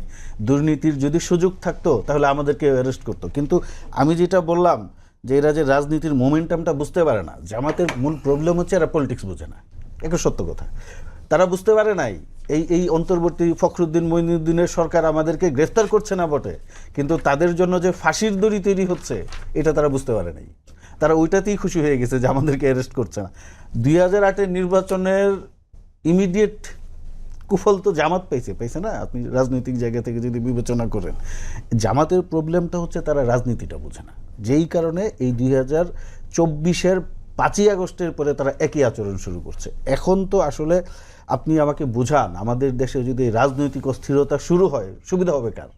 দুর্নীতির যদি সুযোগ থাকতো তাহলে আমাদেরকে অ্যারেস্ট করতো। কিন্তু আমি যেটা বললাম যে এরা যে রাজনীতির মোমেন্টামটা বুঝতে পারে না। জামাতের মূল প্রবলেম হচ্ছে এরা পলিটিক্স বোঝে না, এটা সত্য কথা। তারা বুঝতে পারে নাই এই অন্তর্বর্তী ফখরুদ্দিন মঈনুদ্দিনের সরকার আমাদেরকে গ্রেফতার করছে না বটে, কিন্তু তাদের জন্য যে ফাঁসির দড়ি তৈরি হচ্ছে এটা তারা বুঝতে পারে নাই। তারা ওইটাতেই খুশি হয়ে গেছে যে আমাদেরকে অ্যারেস্ট করছে না। 2008-এর নির্বাচনের ইমিডিয়েট কুফল তো জামাত পাইছে না। আপনি রাজনৈতিক জায়গা থেকে যদি বিবেচনা করেন, জামাতের প্রবলেমটা হচ্ছে তারা রাজনীতিটা বোঝে না, যেই কারণে এই 2024-এর 5ই আগস্টের পরে তারা একই আচরণ শুরু করছে। এখন তো আসলে আপনি আমাকে বুঝান, আমাদের দেশে যদি রাজনৈতিক অস্থিরতা শুরু হয় সুবিধা হবে কার?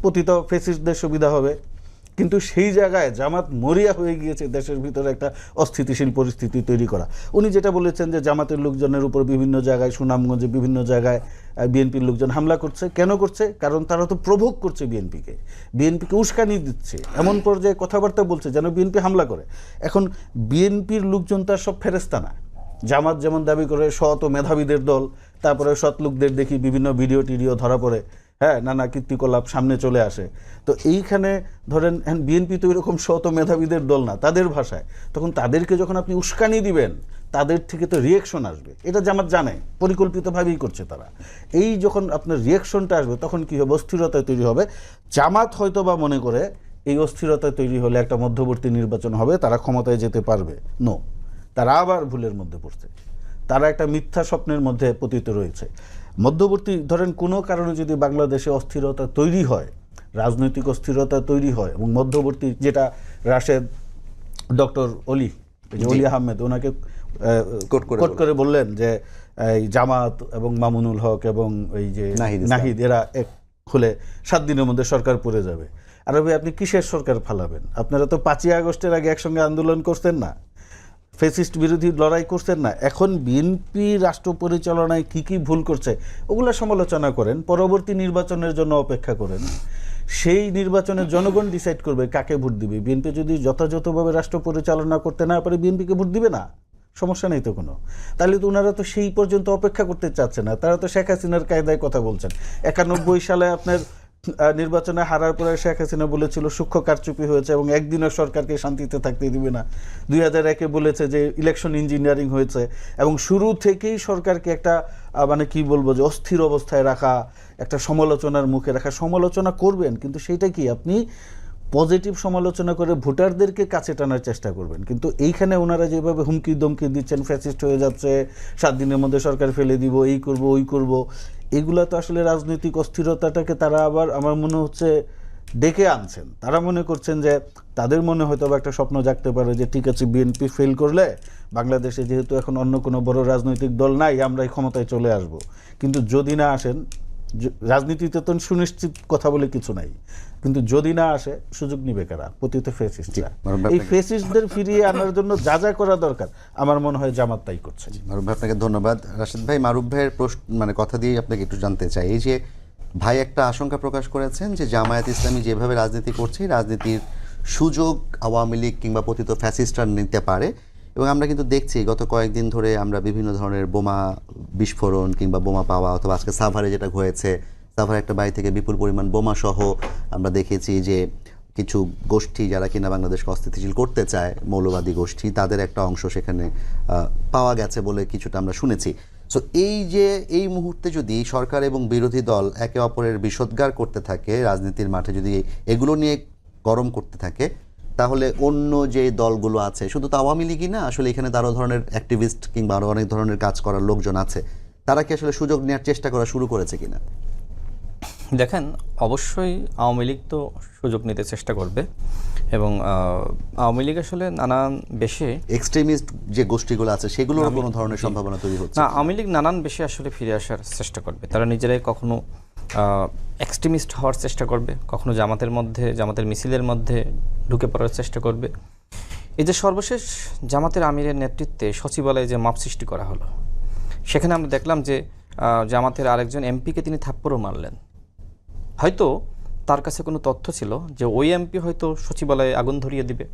পতিত ফ্যাসিস্টদের সুবিধা হবে। কিন্তু সেই জায়গায় জামাত মরিয়া হয়ে গিয়েছে দেশের ভিতরে একটা অস্থিতিশীল পরিস্থিতি তৈরি করা। উনি যেটা বলেছেন যে জামাতের লোকজনের উপর বিভিন্ন জায়গায়, সুনামগঞ্জে বিভিন্ন জায়গায় বিএনপির লোকজন হামলা করছে। কেন করছে? কারণ তারা তো প্রভোগ করছে বিএনপিকে উস্কানি দিচ্ছে, এমন পর্যায়ে কথাবার্তা বলছে যেন বিএনপি হামলা করে। এখন বিএনপির লোকজন তার সব ফেরেস্তা না। জামাত যেমন দাবি করে সৎ ও মেধাবীদের দল, তারপরে সৎ লোকদের দেখি বিভিন্ন ভিডিও টিডিও ধরা পড়ে, হ্যাঁ, নানা কীর্তিকলাপ সামনে চলে আসে। তো এইখানে ধরেন বিএনপি তো এরকম সৎ ও মেধাবীদের দল না তাদের ভাষায়। তখন তাদেরকে যখন আপনি উস্কানি দিবেন, তাদের থেকে তো রিয়েকশন আসবে, এটা জামাত জানে, পরিকল্পিতভাবেই করছে তারা। এই যখন আপনার রিয়েকশনটা আসবে তখন কী হবে? অস্থিরতা তৈরি হবে। জামাত হয়তো বা মনে করে এই অস্থিরতা তৈরি হলে একটা মধ্যবর্তী নির্বাচন হবে, তারা ক্ষমতায় যেতে পারবে। নো, তারা আবার ভুলের মধ্যে পড়ছে। তারা একটা মিথ্যা স্বপ্নের মধ্যে পতিত রয়েছে। মধ্যবর্তী ধরেন কোনো কারণে যদি বাংলাদেশে অস্থিরতা তৈরি হয়, রাজনৈতিক অস্থিরতা তৈরি হয়, এবং মধ্যবর্তী যেটা রাশেদ, ডক্টর অলি আহমেদ, কোট করে বললেন যে এই জামাত এবং মামুনুল হক এবং এই যে নাহিদ এরা এক হলে 7 দিনের মধ্যে সরকার পড়ে যাবে। আর ভাই আপনি কিসের সরকার ফালাবেন? আপনারা তো 5ই আগস্টের আগে একসঙ্গে আন্দোলন করতেন না, ফ্যাসিস্ট বিরোধী লড়াই করছেন না। এখন বিএনপি রাষ্ট্র পরিচালনায় কি কি ভুল করছে ওগুলো সমালোচনা করেন, পরবর্তী নির্বাচনের জন্য অপেক্ষা করেন। সেই নির্বাচনে জনগণ ডিসাইড করবে কাকে ভোট দিবে। বিএনপি যদি যথাযথভাবে রাষ্ট্র পরিচালনা করতে না পারে বিএনপিকে ভোট দিবে না, সমস্যা নেই তো কোনো। তাহলে তো ওনারা তো সেই পর্যন্ত অপেক্ষা করতে চাচ্ছে না, তারা তো শেখ হাসিনার কায়দায় কথা বলছেন। 91 সালে আপনার নির্বাচনে হারার পরে শেখ হাসিনা বলেছিল সূক্ষ্ম কারচুপি হয়েছে এবং একদিনের সরকারকে শান্তিতে থাকতে দিবে না। 2001-এ বলেছে যে ইলেকশন ইঞ্জিনিয়ারিং হয়েছে এবং শুরু থেকেই সরকারকে একটা মানে কি বলবো যে অস্থির অবস্থায় রাখা, একটা সমালোচনার মুখে রাখা। সমালোচনা করবেন কিন্তু সেটা কি আপনি পজিটিভ সমালোচনা করে ভোটারদেরকে কাছে টানার চেষ্টা করবেন। কিন্তু এইখানে ওনারা যেভাবে হুমকি দমকি দিচ্ছেন, ফ্যাসিস্ট হয়ে যাচ্ছে, 7 দিনের মধ্যে সরকার ফেলে দিব, এই করব ওই করব, এগুলা তো আসলে রাজনৈতিক অস্থিরতাটাকে তারা আবার আমার মনে হচ্ছে ডেকে আনছেন। তারা মনে করছেন যে তাদের মনে হয়তো একটা স্বপ্ন জাগতে পারে যে ঠিক আছে বিএনপি ফেল করলে বাংলাদেশে যেহেতু এখন অন্য কোনো বড় রাজনৈতিক দল নাই আমরা এই ক্ষমতায় চলে আসব। কিন্তু যদি না আসেন, রাজনীতিতে তো সুনিশ্চিত কথা বলে কিছু নাই, কিন্তু যদি না আসে সুযোগ নিবে কারা? পতিত ফ্যাসিস্টরা। এই ফ্যাসিস্টদের ফিরিয়ে আনার জন্য যা যা করা দরকার আমার মনে হয় জামাত তাই করছে। মারুফ ভাই আপনাকে ধন্যবাদ। রাশেদ ভাই, মারুফ ভাইয়ের প্রশ্ন মানে কথা দিয়ে আপনাকে একটু জানতে চাই, এই যে ভাই একটা আশঙ্কা প্রকাশ করেছেন যে জামায়াত ইসলামী যেভাবে রাজনীতি করছে রাজনীতির সুযোগ আওয়ামী লীগ কিংবা পতিত ফ্যাসিস্টরা নিতে পারে, এবং আমরা কিন্তু দেখছি গত কয়েকদিন ধরে আমরা বিভিন্ন ধরনের বোমা বিস্ফোরণ কিংবা বোমা পাওয়া, অথবা আজকে সাভারে যেটা হয়েছে, সাভারে একটা বাড়ি থেকে বিপুল পরিমাণ বোমা সহ আমরা দেখেছি যে কিছু গোষ্ঠী যারা কিনা বাংলাদেশকে অস্থিতিশীল করতে চায়, মৌলবাদী গোষ্ঠী, তাদের একটা অংশ সেখানে পাওয়া গেছে বলে কিছুটা আমরা শুনেছি। সো এই যে এই মুহূর্তে যদি সরকার এবং বিরোধী দল একে অপরের বিষোদ্গার করতে থাকে রাজনীতির মাঠে, যদি এগুলো নিয়ে গরম করতে থাকে, তাহলে অন্য যে দলগুলো আছে, শুধু তো আওয়ামী লীগই না, আসলে এখানে আরও ধরনের অ্যাক্টিভিস্ট কিংবা আরও অনেক ধরনের কাজ করার লোকজন আছে, তারা কি আসলে সুযোগ নেওয়ার চেষ্টা করা শুরু করেছে কিনা? দেখেন, অবশ্যই আওয়ামী লীগ তো সুযোগ নিতে চেষ্টা করবে, এবং আওয়ামী লীগ আসলে নানান বেশে এক্সট্রিমিস্ট যে গোষ্ঠীগুলো আছে সেগুলোর কোনো ধরনের সম্ভাবনা তৈরি হচ্ছে না। আওয়ামী লীগ নানান বেশে আসলে ফিরে আসার চেষ্টা করবে। তারা নিজেরাই কখনো এক্সট্রিমিস্ট হওয়ার চেষ্টা করবে, কখনো জামাতের মধ্যে, জামাতের মিছিলের মধ্যে ঢুকে পড়ার চেষ্টা করবে। এই যে সর্বশেষ জামাতের আমিরের নেতৃত্বে সচিবালয়ে যে মাপ সৃষ্টি করা হলো, সেখানে আমরা দেখলাম যে জামাতের আরেকজন এমপিকে তিনি থাপ্পড়ও মারলেন। হয়তো তার কাছে কোনো তথ্য ছিল যে ওই এমপি হয়তো সচিবালয়ে আগুন ধরিয়ে দিবে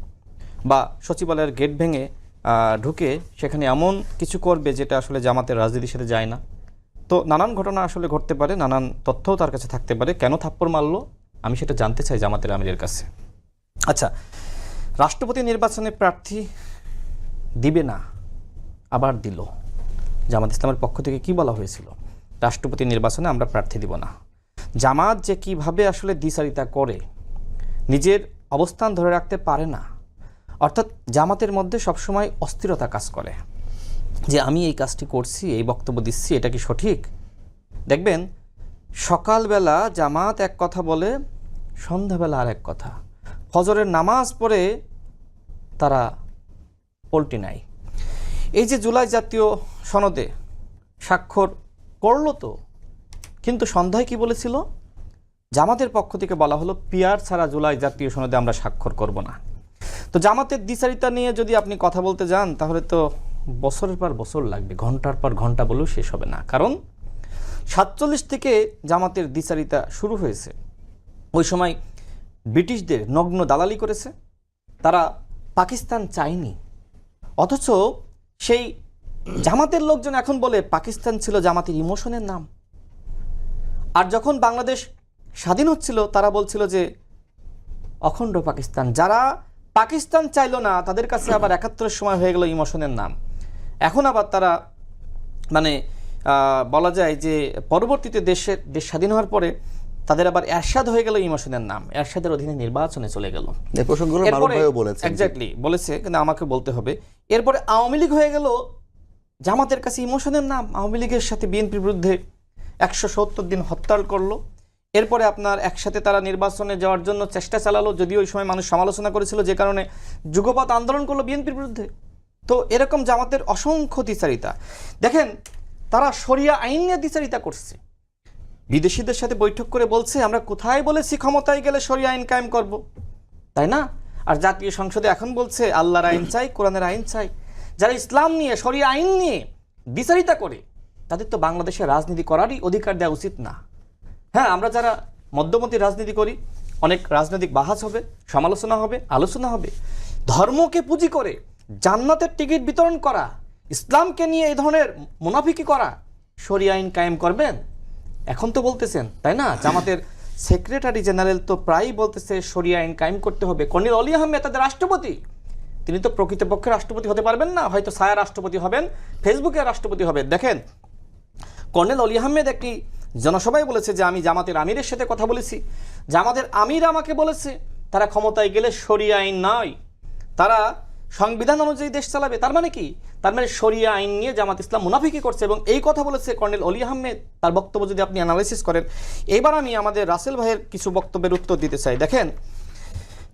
বা সচিবালয়ের গেট ভেঙে ঢুকে সেখানে এমন কিছু করবে যেটা আসলে জামাতের রাজনীতির সাথে যায় না। তো নানান ঘটনা আসলে ঘটতে পারে, নানান তথ্যও তার কাছে থাকতে পারে। কেন থাপ্পড় মারলো আমি সেটা জানতে চাই জামাতের আমিরের কাছে। আচ্ছা, রাষ্ট্রপতি নির্বাচনে প্রার্থী দিবে না, আবার দিল। জামাত ইসলামের পক্ষ থেকে কি বলা হয়েছিল? রাষ্ট্রপতি নির্বাচনে আমরা প্রার্থী দিব না। জামাত যে কিভাবে আসলে দ্বিচারিতা করে, নিজের অবস্থান ধরে রাখতে পারে না, অর্থাৎ জামাতের মধ্যে সবসময় অস্থিরতা কাজ করে যে আমি এই কাজটি করছি, এই বক্তব্য দিচ্ছি, এটা কি সঠিক? দেখবেন সকালবেলা জামাত এক কথা বলে, সন্ধ্যাবেলা আর এক কথা। ফজরের নামাজ পড়ে তারা পল্টি নেয়। এই যে জুলাই জাতীয় সনদে স্বাক্ষর করলো তো, কিন্তু সন্ধ্যায় কি বলেছিল? জামাতের পক্ষ থেকে বলা হলো পিয়ার ছাড়া জুলাই জাতীয় সনদে আমরা স্বাক্ষর করব না। তো জামাতের দ্বিচারিতা নিয়ে যদি আপনি কথা বলতে যান তাহলে তো বছরের পর বছর লাগবে, ঘন্টার পর ঘন্টা বলেও শেষ হবে না। কারণ 47 থেকে জামাতের দ্বিচারিতা শুরু হয়েছে। ওই সময় ব্রিটিশদের নগ্ন দালালি করেছে, তারা পাকিস্তান চায়নি। অথচ সেই জামাতের লোকজন এখন বলে পাকিস্তান ছিল জামাতের ইমোশনের নাম। আর যখন বাংলাদেশ স্বাধীন হচ্ছিল তারা বলছিল যে অখণ্ড পাকিস্তান। যারা পাকিস্তান চাইল না তাদের কাছে আবার 71-এর সময় হয়ে গেল ইমোশনের নাম। এখন আবার তারা মানে বলা যায় যে পরবর্তীতে দেশ স্বাধীন হওয়ার পরে তাদের আবার এরশাদ হয়ে গেল ইমোশনের নাম, এরশাদের অধীনে নির্বাচনে চলে গেল। এই প্রসঙ্গগুলো মারুফ ভাইও বলেছেন। এক্স্যাক্টলি বলেছে, কিন্তু আমাকে বলতে হবে। এরপরে আওয়ামী লীগ হয়ে গেল জামাতের কাছে ইমোশনের নাম। আওয়ামী লীগের সাথে বিএনপির বিরুদ্ধে 170 দিন হরতাল করলো। এরপরে আপনার একসাথে তারা নির্বাচনে যাওয়ার জন্য চেষ্টা চালালো, যদিও ওই সময় মানুষ সমালোচনা করেছিল, যে কারণে যুগপৎ আন্দোলন করলো বিএনপির বিরুদ্ধে। তো এরকম জামাতের অসংখ্য দ্বিচারিতা দেখেন, তারা শরিয়া আইন নিয়ে দ্বিচারিতা করছে, বিদেশিদের সাথে বৈঠক করে বলছে আমরা কোথায় বলেছি ক্ষমতায় গেলে শরিয়া আইন কায়েম করব, তাই না? আর জাতীয় সংসদে এখন বলছে আল্লাহর আইন চাই, কোরআনের আইন চাই। যারা ইসলাম নিয়ে শরিয়া আইন নিয়ে দ্বিচারিতা করে তাদের তো বাংলাদেশে রাজনীতি করারই অধিকার দেওয়া উচিত না। হ্যাঁ, আমরা যারা মধ্যমতি রাজনীতি করি, অনেক রাজনৈতিক বাহাস হবে, সমালোচনা হবে, আলোচনা হবে। ধর্মকে পুঁজি করে জান্নাতের টিকিট বিতরণ করা, ইসলামকে নিয়ে এই ধরনের মুনাফিকি করা, শরিয়া আইন কায়েম করবেন এখন তো বলতেছেন, তাই না? জামাতের সেক্রেটারি জেনারেল তো প্রায়ই বলতেছে শরিয়া আইন কায়েম করতে হবে। কর্নেল অলি আহমেদ তাদের রাষ্ট্রপতি, তিনি তো প্রকৃতপক্ষে রাষ্ট্রপতি হতে পারবেন না, হয়তো ছায়া রাষ্ট্রপতি হবেন, ফেসবুকে রাষ্ট্রপতি হবেন। দেখেন, কর্নেল অলি আহমেদ একটি জনসভায় বলেছে যে আমি জামাতের আমিরের সাথে কথা বলেছি, জামাতের আমির আমাকে বলেছে তারা ক্ষমতায় গেলে শরিয়া আইন নয়, তারা সংবিধান অনুযায়ী দেশ চালাবে। তার মানে কি? তার মানে শরিয়া আইন নিয়ে জামাত ইসলাম মুনাফিকি করছে, এবং এই কথা বলেছে কর্নেল অলি আহমেদ। তার বক্তব্য যদি আপনি অ্যানালাইসিস করেন, এবার আমি আমাদের রাসেল ভাইয়ের কিছু বক্তব্যের উত্তর দিতে চাই। দেখেন,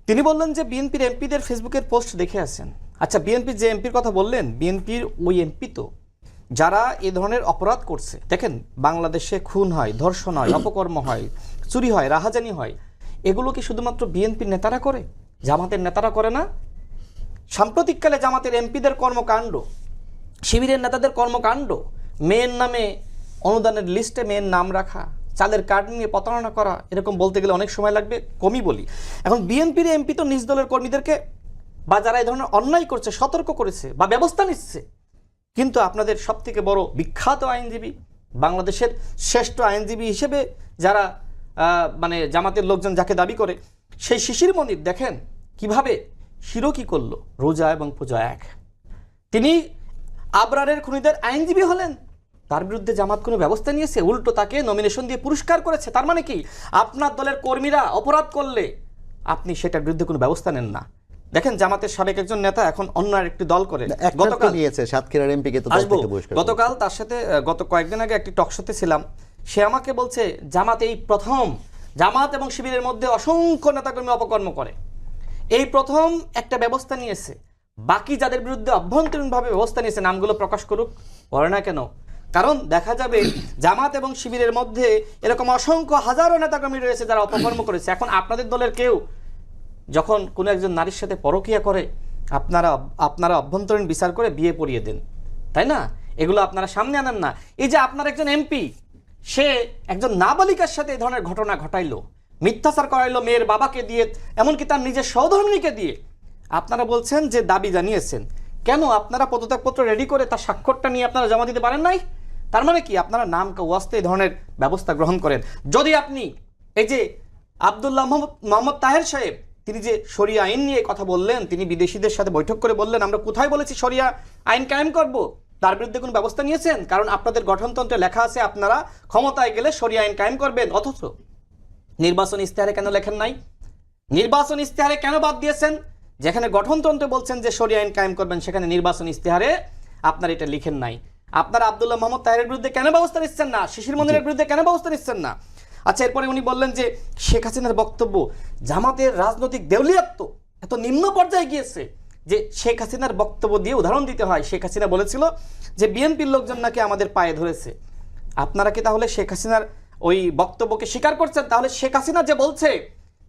তিনি বললেন যে বিএনপির এমপিদের ফেসবুকের পোস্ট দেখে আছেন। আচ্ছা, বিএনপির যে এমপির কথা বললেন, বিএনপির ওই এমপি তো যারা এ ধরনের অপরাধ করছে, দেখেন বাংলাদেশে খুন হয়, ধর্ষণ হয়, অপকর্ম হয়, চুরি হয়, রাহাজানি হয়, এগুলো কি শুধুমাত্র বিএনপির নেতারা করে? জামাতের নেতারা করে না? সাম্প্রতিককালে জামাতের এমপিদের কর্মকাণ্ড, শিবিরের নেতাদের কর্মকাণ্ড, মেয়ের নামে অনুদানের লিস্টে মেয়ের নাম রাখা, চালের কার্ড নিয়ে প্রতারণা করা, এরকম বলতে গেলে অনেক সময় লাগবে, কমই বলি। এখন বিএনপির এমপি তো নিজ দলের কর্মীদেরকে বা যারা এই ধরনের অন্যায় করছে সতর্ক করেছে বা ব্যবস্থা নিচ্ছে, কিন্তু আপনাদের সবথেকে বড় বিখ্যাত আইনজীবী, বাংলাদেশের শ্রেষ্ঠ আইনজীবী হিসেবে যারা মানে জামাতের লোকজন যাকে দাবি করে, সেই শিশির মনির দেখেন কিভাবে শিরো কি করলো, রোজা এবং পূজা এক। তিনি আবরারের খুনিদের আইনজীবী হলেন, তার বিরুদ্ধে জামাত কোনো ব্যবস্থা নিয়েছে? উল্টো তাকে নমিনেশন দিয়ে পুরস্কার করেছে। তার মানে কি? আপনার দলের কর্মীরা অপরাধ করলে আপনি সেটার বিরুদ্ধে কোনো ব্যবস্থা নেন না। দেখেন, জামাতের সাবেক একজন নেতা এখন অন্য আরেকটি দল করে, গতকাল নিয়েছে সাতক্ষীরার এমপিকে তো দল থেকে বহিষ্কার করেছে। গতকাল তার সাথে গত কয়েকদিন আগে একটি টক শোতে ছিলাম, সে আমাকে বলছে জামাত এই প্রথম, জামাত এবং শিবিরের মধ্যে অসংখ্য নেতাকর্মী অপকর্ম করে, এই প্রথম একটা ব্যবস্থা নিয়েছে। বাকি যাদের বিরুদ্ধে অভ্যন্তরীণভাবে ব্যবস্থা নিয়েছে নামগুলো প্রকাশ করুক, করে না কেন? কারণ দেখা যাবে জামাত এবং শিবিরের মধ্যে এরকম অসংখ্য হাজারো নেতাকর্মী রয়েছে যারা অপকর্ম করেছে। এখন আপনাদের দলের কেউ যখন কোনো একজন নারীর সাথে পরকীয়া করে, আপনারা অভ্যন্তরীণ বিচার করে বিয়ে পড়িয়ে দেন, তাই না? এগুলো আপনারা সামনে আনেন না। এই যে আপনার একজন এমপি, সে একজন নাবালিকার সাথে এই ধরনের ঘটনা ঘটাইলো, মিথ্যাচার করাইলো মেয়ের বাবাকে দিয়ে, এমনকি তার নিজের সহধর্মিণীকে দিয়ে, আপনারা বলছেন যে দাবি জানিয়েছেন। কেন আপনারা পদত্যাগপত্র রেডি করে তার স্বাক্ষরটা নিয়ে আপনারা জমা দিতে পারেন নাই? তার মানে কি আপনারা নাম ওয়াস্তে এই ধরনের ব্যবস্থা গ্রহণ করেন? যদি আপনি এই যে আব্দুল্লাহ মোহাম্মদ তাহের সাহেব, তিনি যে শরিয়া আইন নিয়ে কথা বললেন, তিনি বিদেশিদের সাথে বৈঠক করে বললেন আমরা কোথায় বলেছি শরিয়া আইন কায়েম করব, তার বিরুদ্ধে কোনো ব্যবস্থা নিয়েছেন? কারণ আপনাদের গঠনতন্ত্রে লেখা আছে আপনারা ক্ষমতায় গেলে শরিয়া আইন কায়েম করবেন, অথচ নির্বাচন ইশতেহারে কেন লেখেন নাই? নির্বাচন ইশতেহারে কেন বাদ দিয়েছেন? যেখানে গঠনতন্ত্রে বলছেন যে শরিয়া আইন কায়েম করবেন, সেখানে নির্বাচন ইশতেহারে আপনারা এটা লিখেন নাই। আপনারা আব্দুল্লাহ মোহাম্মদ তাহেরের বিরুদ্ধে কেন ব্যবস্থা নিচ্ছেন না? শিশির মন্দিরের বিরুদ্ধে কেন ব্যবস্থা নিচ্ছেন না? আচ্ছা, এরপরে উনি বললেন যে শেখ হাসিনার বক্তব্য, জামাতের রাজনৈতিক দেউলিয়াত্ব এত নিম্ন পর্যায়ে গিয়েছে যে শেখ হাসিনার বক্তব্য দিয়ে উদাহরণ দিতে হয়। শেখ হাসিনা বলেছিল যে বিএনপির লোকজন নাকি আমাদের পায়ে ধরেছে। আপনারা কি তাহলে শেখ হাসিনার ওই বক্তব্যকে স্বীকার করছেন? তাহলে শেখ হাসিনা যে বলছে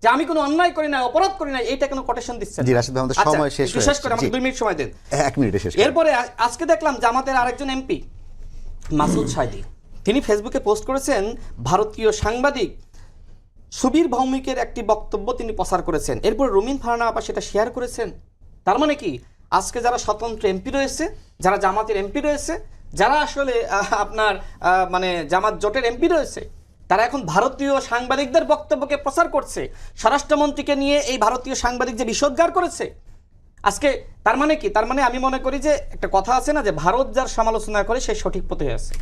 যে আমি কোনো অন্যায় করি না, অপরাধ করি না, এইটা কোনো কোটেশন দিচ্ছেন? জি রাশিদ ভাই, আমাদের সময় শেষ হয়ে শেষ করে আমাকে 2 মিনিট সময় দেন। 1 মিনিটে শেষ। এরপরে আজকে দেখলাম জামাতের আরেকজন এমপি মাসুদ সাইদি, তিনি ফেসবুকে পোস্ট করেছেন ভারতীয় সাংবাদিক সুবীর ভৌমিকের একটি বক্তব্য তিনি প্রচার করেছেন। এরপর রুমিন ফারহানা আপা সেটা শেয়ার করেছেন। তার মানে কি আজকে যারা স্বতন্ত্র এমপি রয়েছে, যারা জামাতের এমপি রয়েছে, যারা আসলে আপনার মানে জামাত জোটের এমপি রয়েছে, তারা এখন ভারতীয় সাংবাদিকদের বক্তব্যকে প্রচার করছে। স্বরাষ্ট্রমন্ত্রীকে নিয়ে এই ভারতীয় সাংবাদিক যে বিষোদ্গার করেছে আজকে, তার মানে কি? তার মানে আমি মনে করি যে একটা কথা আছে না, যে ভারত যার সমালোচনা করে সে সঠিক পথে আছে।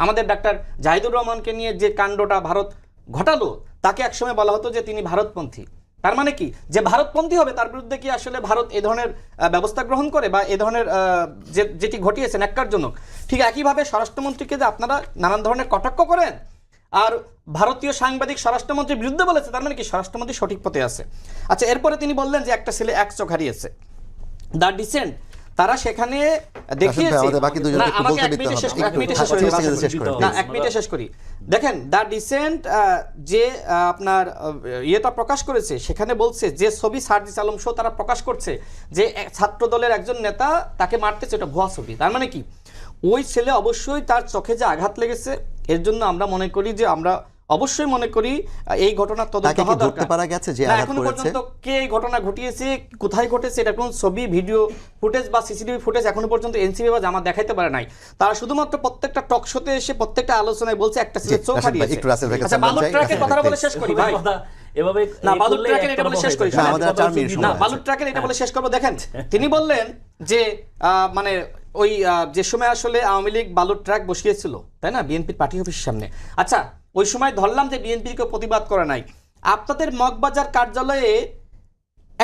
আমাদের ডাক্তার জাহিদুর রহমানকে নিয়ে যে কাণ্ডটা ভারত ঘটালো, তাকে একসময় বলা হতো যে তিনি ভারতপন্থী। তার মানে কি? যে ভারতপন্থী হবে তার বিরুদ্ধে কি আসলে ভারত এই ধরনের ব্যবস্থা গ্রহণ করে বা এই ধরনের যেটি ঘটিয়েছে ন্যাক্কারজনক? ঠিক একইভাবে স্বরাষ্ট্রমন্ত্রীকে যে আপনারা নানান ধরনের কটাক্ষ করেন আর ভারতীয় সাংবাদিক স্বরাষ্ট্রমন্ত্রীর বিরুদ্ধে বলেছে, তার মানে কি স্বরাষ্ট্রমন্ত্রী সঠিক পথে আছে। আচ্ছা, এরপরে তিনি বললেন যে একটা ছেলে এক চোখ হারিয়েছে। দ্য ডিসেন্ট তারা সেখানে দেখিয়েছে। আমাদের বাকি দুজনকে না, একটু আমাকে বলতে এক দিতে মিনিটে হবে। শেষ করি, এক মিনিটে একটু শেষ করি, 30 সেকেন্ডে শেষ করেন, না please। এক মিনিটে শেষ করি। দেখেন দ্য ডিসেন্ট যে আপনার ইয়েটা প্রকাশ করেছে, সেখানে বলছে যে ছবি সার্জিস আলম শো তারা প্রকাশ করছে যে ছাত্র দলের একজন নেতা তাকে মারতেছে, এটা ভুয়া ছবি। তার মানে কি ওই ছেলে অবশ্যই তার চোখে যে আঘাত লেগেছে, এর জন্য আমরা মনে করি যে আমরা অবশ্যই মনে করি এই ঘটনার তদন্ত তাকে কি হওয়া ধরতে দরকার। পারা গেছে যে না, আঘাত এখনো করেছে? পর্যন্ত কে এই ঘটনা ঘটিয়েছে, কোথায় ঘটেছে, এটা কোন ছবি, ভিডিও ফুটেজ বা সিসিটিভি ফুটেজ এখনো পর্যন্ত এনসিবি বা জামাত দেখাইতে পারে নাই। তারা শুধুমাত্র প্রত্যেকটা টক শোতে এসে প্রত্যেকটা আলোচনায় বলছে একটা ছেলে চোখ রাশেদ ভাই, হারিয়েছে। একটু রাসেল ভাইকে আচ্ছা, সামনে বালুর যাই, ট্রাকের রাসেল কথাটা ভাই, বলে শেষ করি ভাই। এভাবে না, বালুর ট্রাকের এটা বলে শেষ করি। না, আমাদের আর 4 মিনিট সময় না, আছে। বালুর ট্রাকের এটা বলে শেষ করবো। দেখেন তিনি বললেন যে মানে ওই যে সময় আসলে আওয়ামী লীগ বালুর ট্রাক বসিয়েছিল, তাই না, বিএনপির পার্টি অফিসের সামনে। আচ্ছা, ওই সময় ধরলাম যে বিএনপির কেউ প্রতিবাদ করে নাই, আপনাদের মগবাজার কার্যালয়ে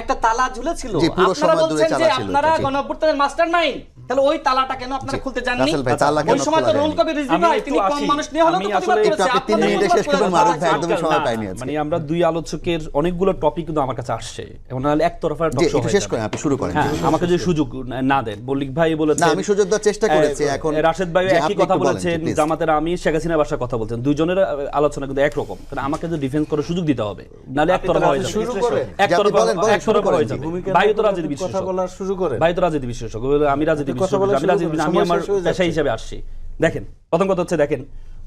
একটা তালা ঝুলেছিল, জি, পুরো আপনারা সময় দূরে বলছেন যে চালা ছিল, আপনারা জি। গণঅভ্যুত্থানের মাস্টার মাইন্ড, তাহলে ওই তালাটা কেন আপনারা খুলতে যাননি? রাসেল ভাই, তালা কেন ওই সময় তো খোলা রুল যায়নি? কবি রিজভী আমি ভাই, একটু তিনি কম আসি। মানুষ নিয়ে হলেও আমি তো প্রতিবাদ আসলে করেছে। একটু আপনি 3 আপনাদের মিনিটে শেষ প্রতিবাদ করবেন, করে মারুফ ভাই তালা একদমই সময় না, পাইনি আজকে। মানে আমরা দুই আলোচকের অনেকগুলো টপিক কিন্তু আমার কাছে আসছে, এখন নাহলে একতরফা জি, টক শো একটু হয়ে শেষ যাবে। করেন, আপনি শুরু করেন। হ্যাঁ, আমাকে যে সুযোগ না দেন, মল্লিক ভাই বলেছেন, না, আমি সুযোগ দেওয়ার চেষ্টা করেছি, এখন রাশেদ ভাই যে একই আপনি কথা একটু বলেন, বলেছেন, please। জামাতের আমি শেখ হাসিনার বাসার কথা বলছেন, দুইজনের আলোচনা কিন্তু একরকম, কারণ আমাকে তো ডিফেন্স করার সুযোগ দিতে হবে, নাহলে একতরফা হয়ে যাবে। শুরু করেন। একতরফা বলেন, বলেন, শুরু একতরফা করেন, হয়ে জি। যাবে। ভূমিকা ভাই তো নিয়ে রাজনীতি কথা বিশেষজ্ঞ, বলা শুরু করেন। ভাই তো রাজনীতি বিশেষজ্ঞ, আমি রাজনীতি কথা বিশেষজ্ঞ, বলা আমি শুরু রাজনীতি, করুন, আমি সময় আমার শেষ হয়ে পেশা যাচ্ছে। হিসেবে আসছি। দেখেন, প্রথম কথা হচ্ছে, দেখেন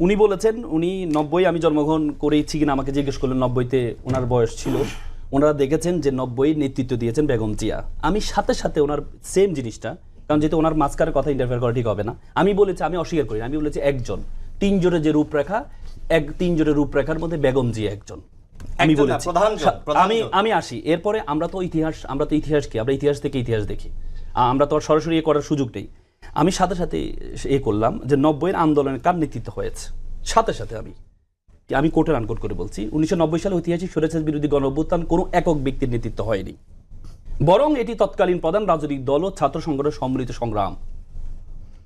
উনি বলেছেন উনি 90 আমি জন্মগ্রহণ করেছি কিনা আমাকে জিজ্ঞেস করলেন, 90-তে ওনার বয়স ছিল, ওনারা দেখেছেন যে 90 নেতৃত্ব দিয়েছেন বেগম জিয়া। আমি সাথে সাথে ওনার সেম জিনিসটা, কারণ যেহেতু ওনার মাঝখানের কথা ইন্টারফেয়ার করা ঠিক হবে না, আমি বলেছি, আমি অস্বীকার করি না, আমি বলেছি একজন, 3 জোড়ে যে রূপরেখা, 3 জোড়ে রূপরেখার মধ্যে বেগম জিয়া একজন, আমি একজন না, বলেছি। প্রধান আমি আসি এরপরে, আমরা তো ইতিহাস কি, আমরা ইতিহাস থেকে ইতিহাস দেখি, আমরা তো আর সরাসরি এ করার সুযোগ নেই। আমি সাথে সাথে এ করলাম যে 90-এর আন্দোলনে কার নেতৃত্ব হয়েছে, সাথে সাথে আমি কোর্টের আনকোট করে বলছি, 1990 সালে ঐতিহাসিক স্বৈরাচার বিরোধী গণঅভ্যুত্থান কোনো একক ব্যক্তির নেতৃত্ব হয়নি, বরং এটি তৎকালীন প্রধান রাজনৈতিক দল ও ছাত্র সংগঠনের সম্মিলিত সংগ্রাম।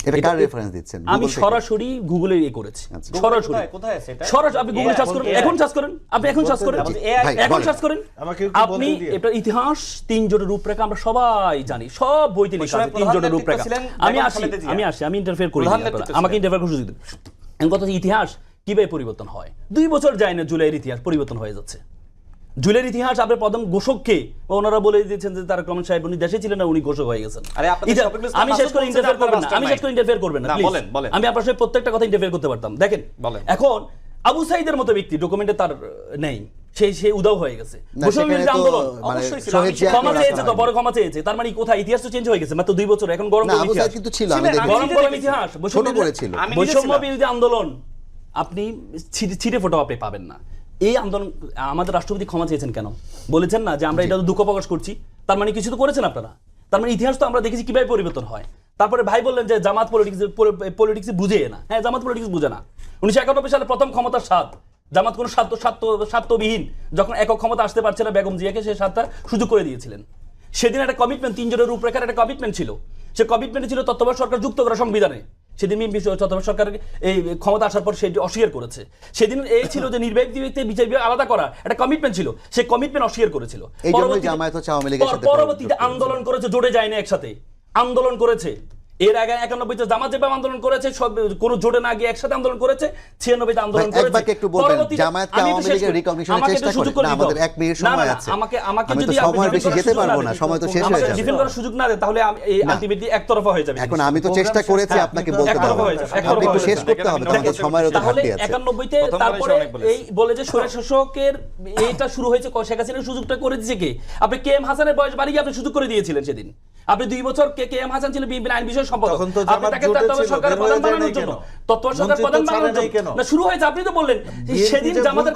এটা কার রেফারেন্স দিচ্ছেন? আমি Google থেকে? সরাসরি গুগলে করেছি, আচ্ছা। সরাসরি কোথায় আছে এটা? সরাসরি আপনি গুগলে সার্চ করেন, এখন সার্চ করেন, আপনি এখন সার্চ করেন, জি, ভাই, এখন বলেন। সার্চ করেন, আমাকে একটু আপনি বলতে দিন। এটা ইতিহাস 3 জোটের রূপরেখা আমরা সবাই জানি, সব বইতে লেখা আছে 3 জোটের রূপরেখা। আমি ইন্টারফেয়ার করি, আমাকে ইন্টারফেয়ার করার সুযোগ দিন। এখন কথা হচ্ছে, ইতিহাস কিভাবে পরিবর্তন হয়? 2 বছর যায় না, জুলাইয়ের ইতিহাস পরিবর্তন হয়ে যাচ্ছে। জুলাইয়ের ইতিহাস আপনার প্রথম ঘোষককে ওনারা বলে দিয়েছেন যে তারেক রহমান সাহেব উনি দেশে ছিলেন না, উনি ঘোষক হয়ে গেছেন। আরে আপনাদের ইতিহাস- শফিকুল ইসলাম আমি শেষ করে মাসুদ ইন্টারফেয়ার বলছে যে করবেন না, আপনারা আমি শেষ করে ইন্টারফেয়ার করবেন না, না, please। বলেন, বলেন। আমি আপনার সাথে প্রত্যেকটা কথা ইন্টারফেয়ার করতে পারতাম। দেখেন, বলেন। এখন আবু সাইদের মতো ব্যক্তি ডকুমেন্টে তার নেই, সে উদাও হয়ে গেছে। না, বৈষম্য সেখানে বিরোধী তো আন্দোলন মানে অবশ্যই ছিল, শহীদ আমি জিয়াকে ক্ষমা রাখা চেয়েছে তো, হয়নি। বড় ক্ষমা চেয়েছে, তার মানে কোথায় ইতিহাস তো চেঞ্জ হয়ে গেছে, মাত্র 2 বছর, এখন গরম না, গরম আবু সাইদ ইতিহাস, কিন্তু ছিল, আমি ছিলেন, দেখেছি। গরম গরম ইতিহাস, ছোট করেছিল। আমি নিজে বৈষম্য ছিলাম। বিরোধী আন্দোলন আপনি ছিটে ফোটাও আপনি পাবেন না। এই আন্দোলন, আমাদের রাষ্ট্রপতি ক্ষমা চেয়েছেন কেন? বলেছেন না যে আমরা এটা দুঃখ প্রকাশ করছি, তার মানে কিছু তো করেছেন আপনারা, তার মানে ইতিহাস তো আমরা দেখেছি কিভাবে পরিবর্তন হয়। তারপরে ভাই বললেন যে জামাত পলিটিক্স বুঝে না, হ্যাঁ, জামাত পলিটিক্স বুঝে না। 1991 সালে প্রথম ক্ষমতার স্বাদ, জামাত কোনো স্বার্থবিহীন যখন একক ক্ষমতা আসতে পারছে না, বেগম জিয়াকে সেই স্বাদটা সুযোগ করে দিয়েছিলেন। সেদিন একটা কমিটমেন্ট, 3 জনের রূপরেখার একটা কমিটমেন্ট ছিল, সে কমিটমেন্ট ছিল তত্ত্বাবধায়ক সরকার যুক্ত করা সংবিধানে। সেদিন তত্ত্বাবধায়ক সরকার এই ক্ষমতা আসার পর সেটি অস্বীকার করেছে। সেদিন এই ছিল যে নির্বাহী ব্যক্তি বিচার বিভাগ আলাদা করা একটা কমিটমেন্ট ছিল, সেই কমিটমেন্ট অস্বীকার করেছিল। এই জন্যই জামায়াত হচ্ছে আওয়ামী লীগের সাথে পরবর্তীতে পরিবর্তন আন্দোলন করেছে, জোটে যায় না, একসাথে আন্দোলন করেছে। এর আগে 91-তে জামাত যেভাবে আন্দোলন করেছে, সব কোন জোটে না গিয়ে একসাথে আন্দোলন করেছে, 96-তে আন্দোলন ভাই, করেছে। একবারকে একটু বলবেন, পরবর্তীতে জামায়াতকে আমি তো আওয়ামী শেষ লীগের করি। রিকগনিশনের আমাকে চেষ্টা একটু সুযোগ করেন। করে না, দিতে আমাদের হবে। 1 মিনিট না, সময় না, আছে। আমাকে আমি তো যদি সময়ের বেশি যেতে পারবো না, সময় তো শেষ হয়ে যাবে। ডিফেন্ড করার সুযোগ না দেয়, তাহলে এই আলটিমেটলি একতরফা হয়ে যাবে। এখন আমি তো চেষ্টা করেছি আপনাকে বলতে একতরফা হবে, হয়ে যাবে, আপনি একতরফা একটু হয়ে শেষ যাবে। করতে হবে, আমাদের সময়ের তো তাহলে ঘাটতি আছে। 91-তে প্রথমবারে তারপরে সে অনেক বলেছে। এই বলে যে স্বৈর শাসকের এইটা শুরু হয়েছে, শেখ হাসিনার সুযোগটা করে দিয়েছে কে? আপনি কে এম হাসানের বয়স বাড়িয়ে আপনি সুযোগ করে দিয়েছিলেন সেদিন। আপনি 2 বছর কে এম হাসান ছিল বিএনপির আইন বিষয় সম্পাদক, তখন তো আপনি জামাত তাকে জোটে তত্ত্বাবধায়ক ছিল, সরকারের বের হয়ে প্রধান যায় নাই বানানোর জন্য, কেন? তত্ত্বাবধায়ক সরকার মন্ত্রিত্ব প্রধান ছাড়ে বানানোর নাই জন্য কেন? না শুরু হয়েছে, আপনি তো বললেন যে বিএনপি সেদিন যে জামাতের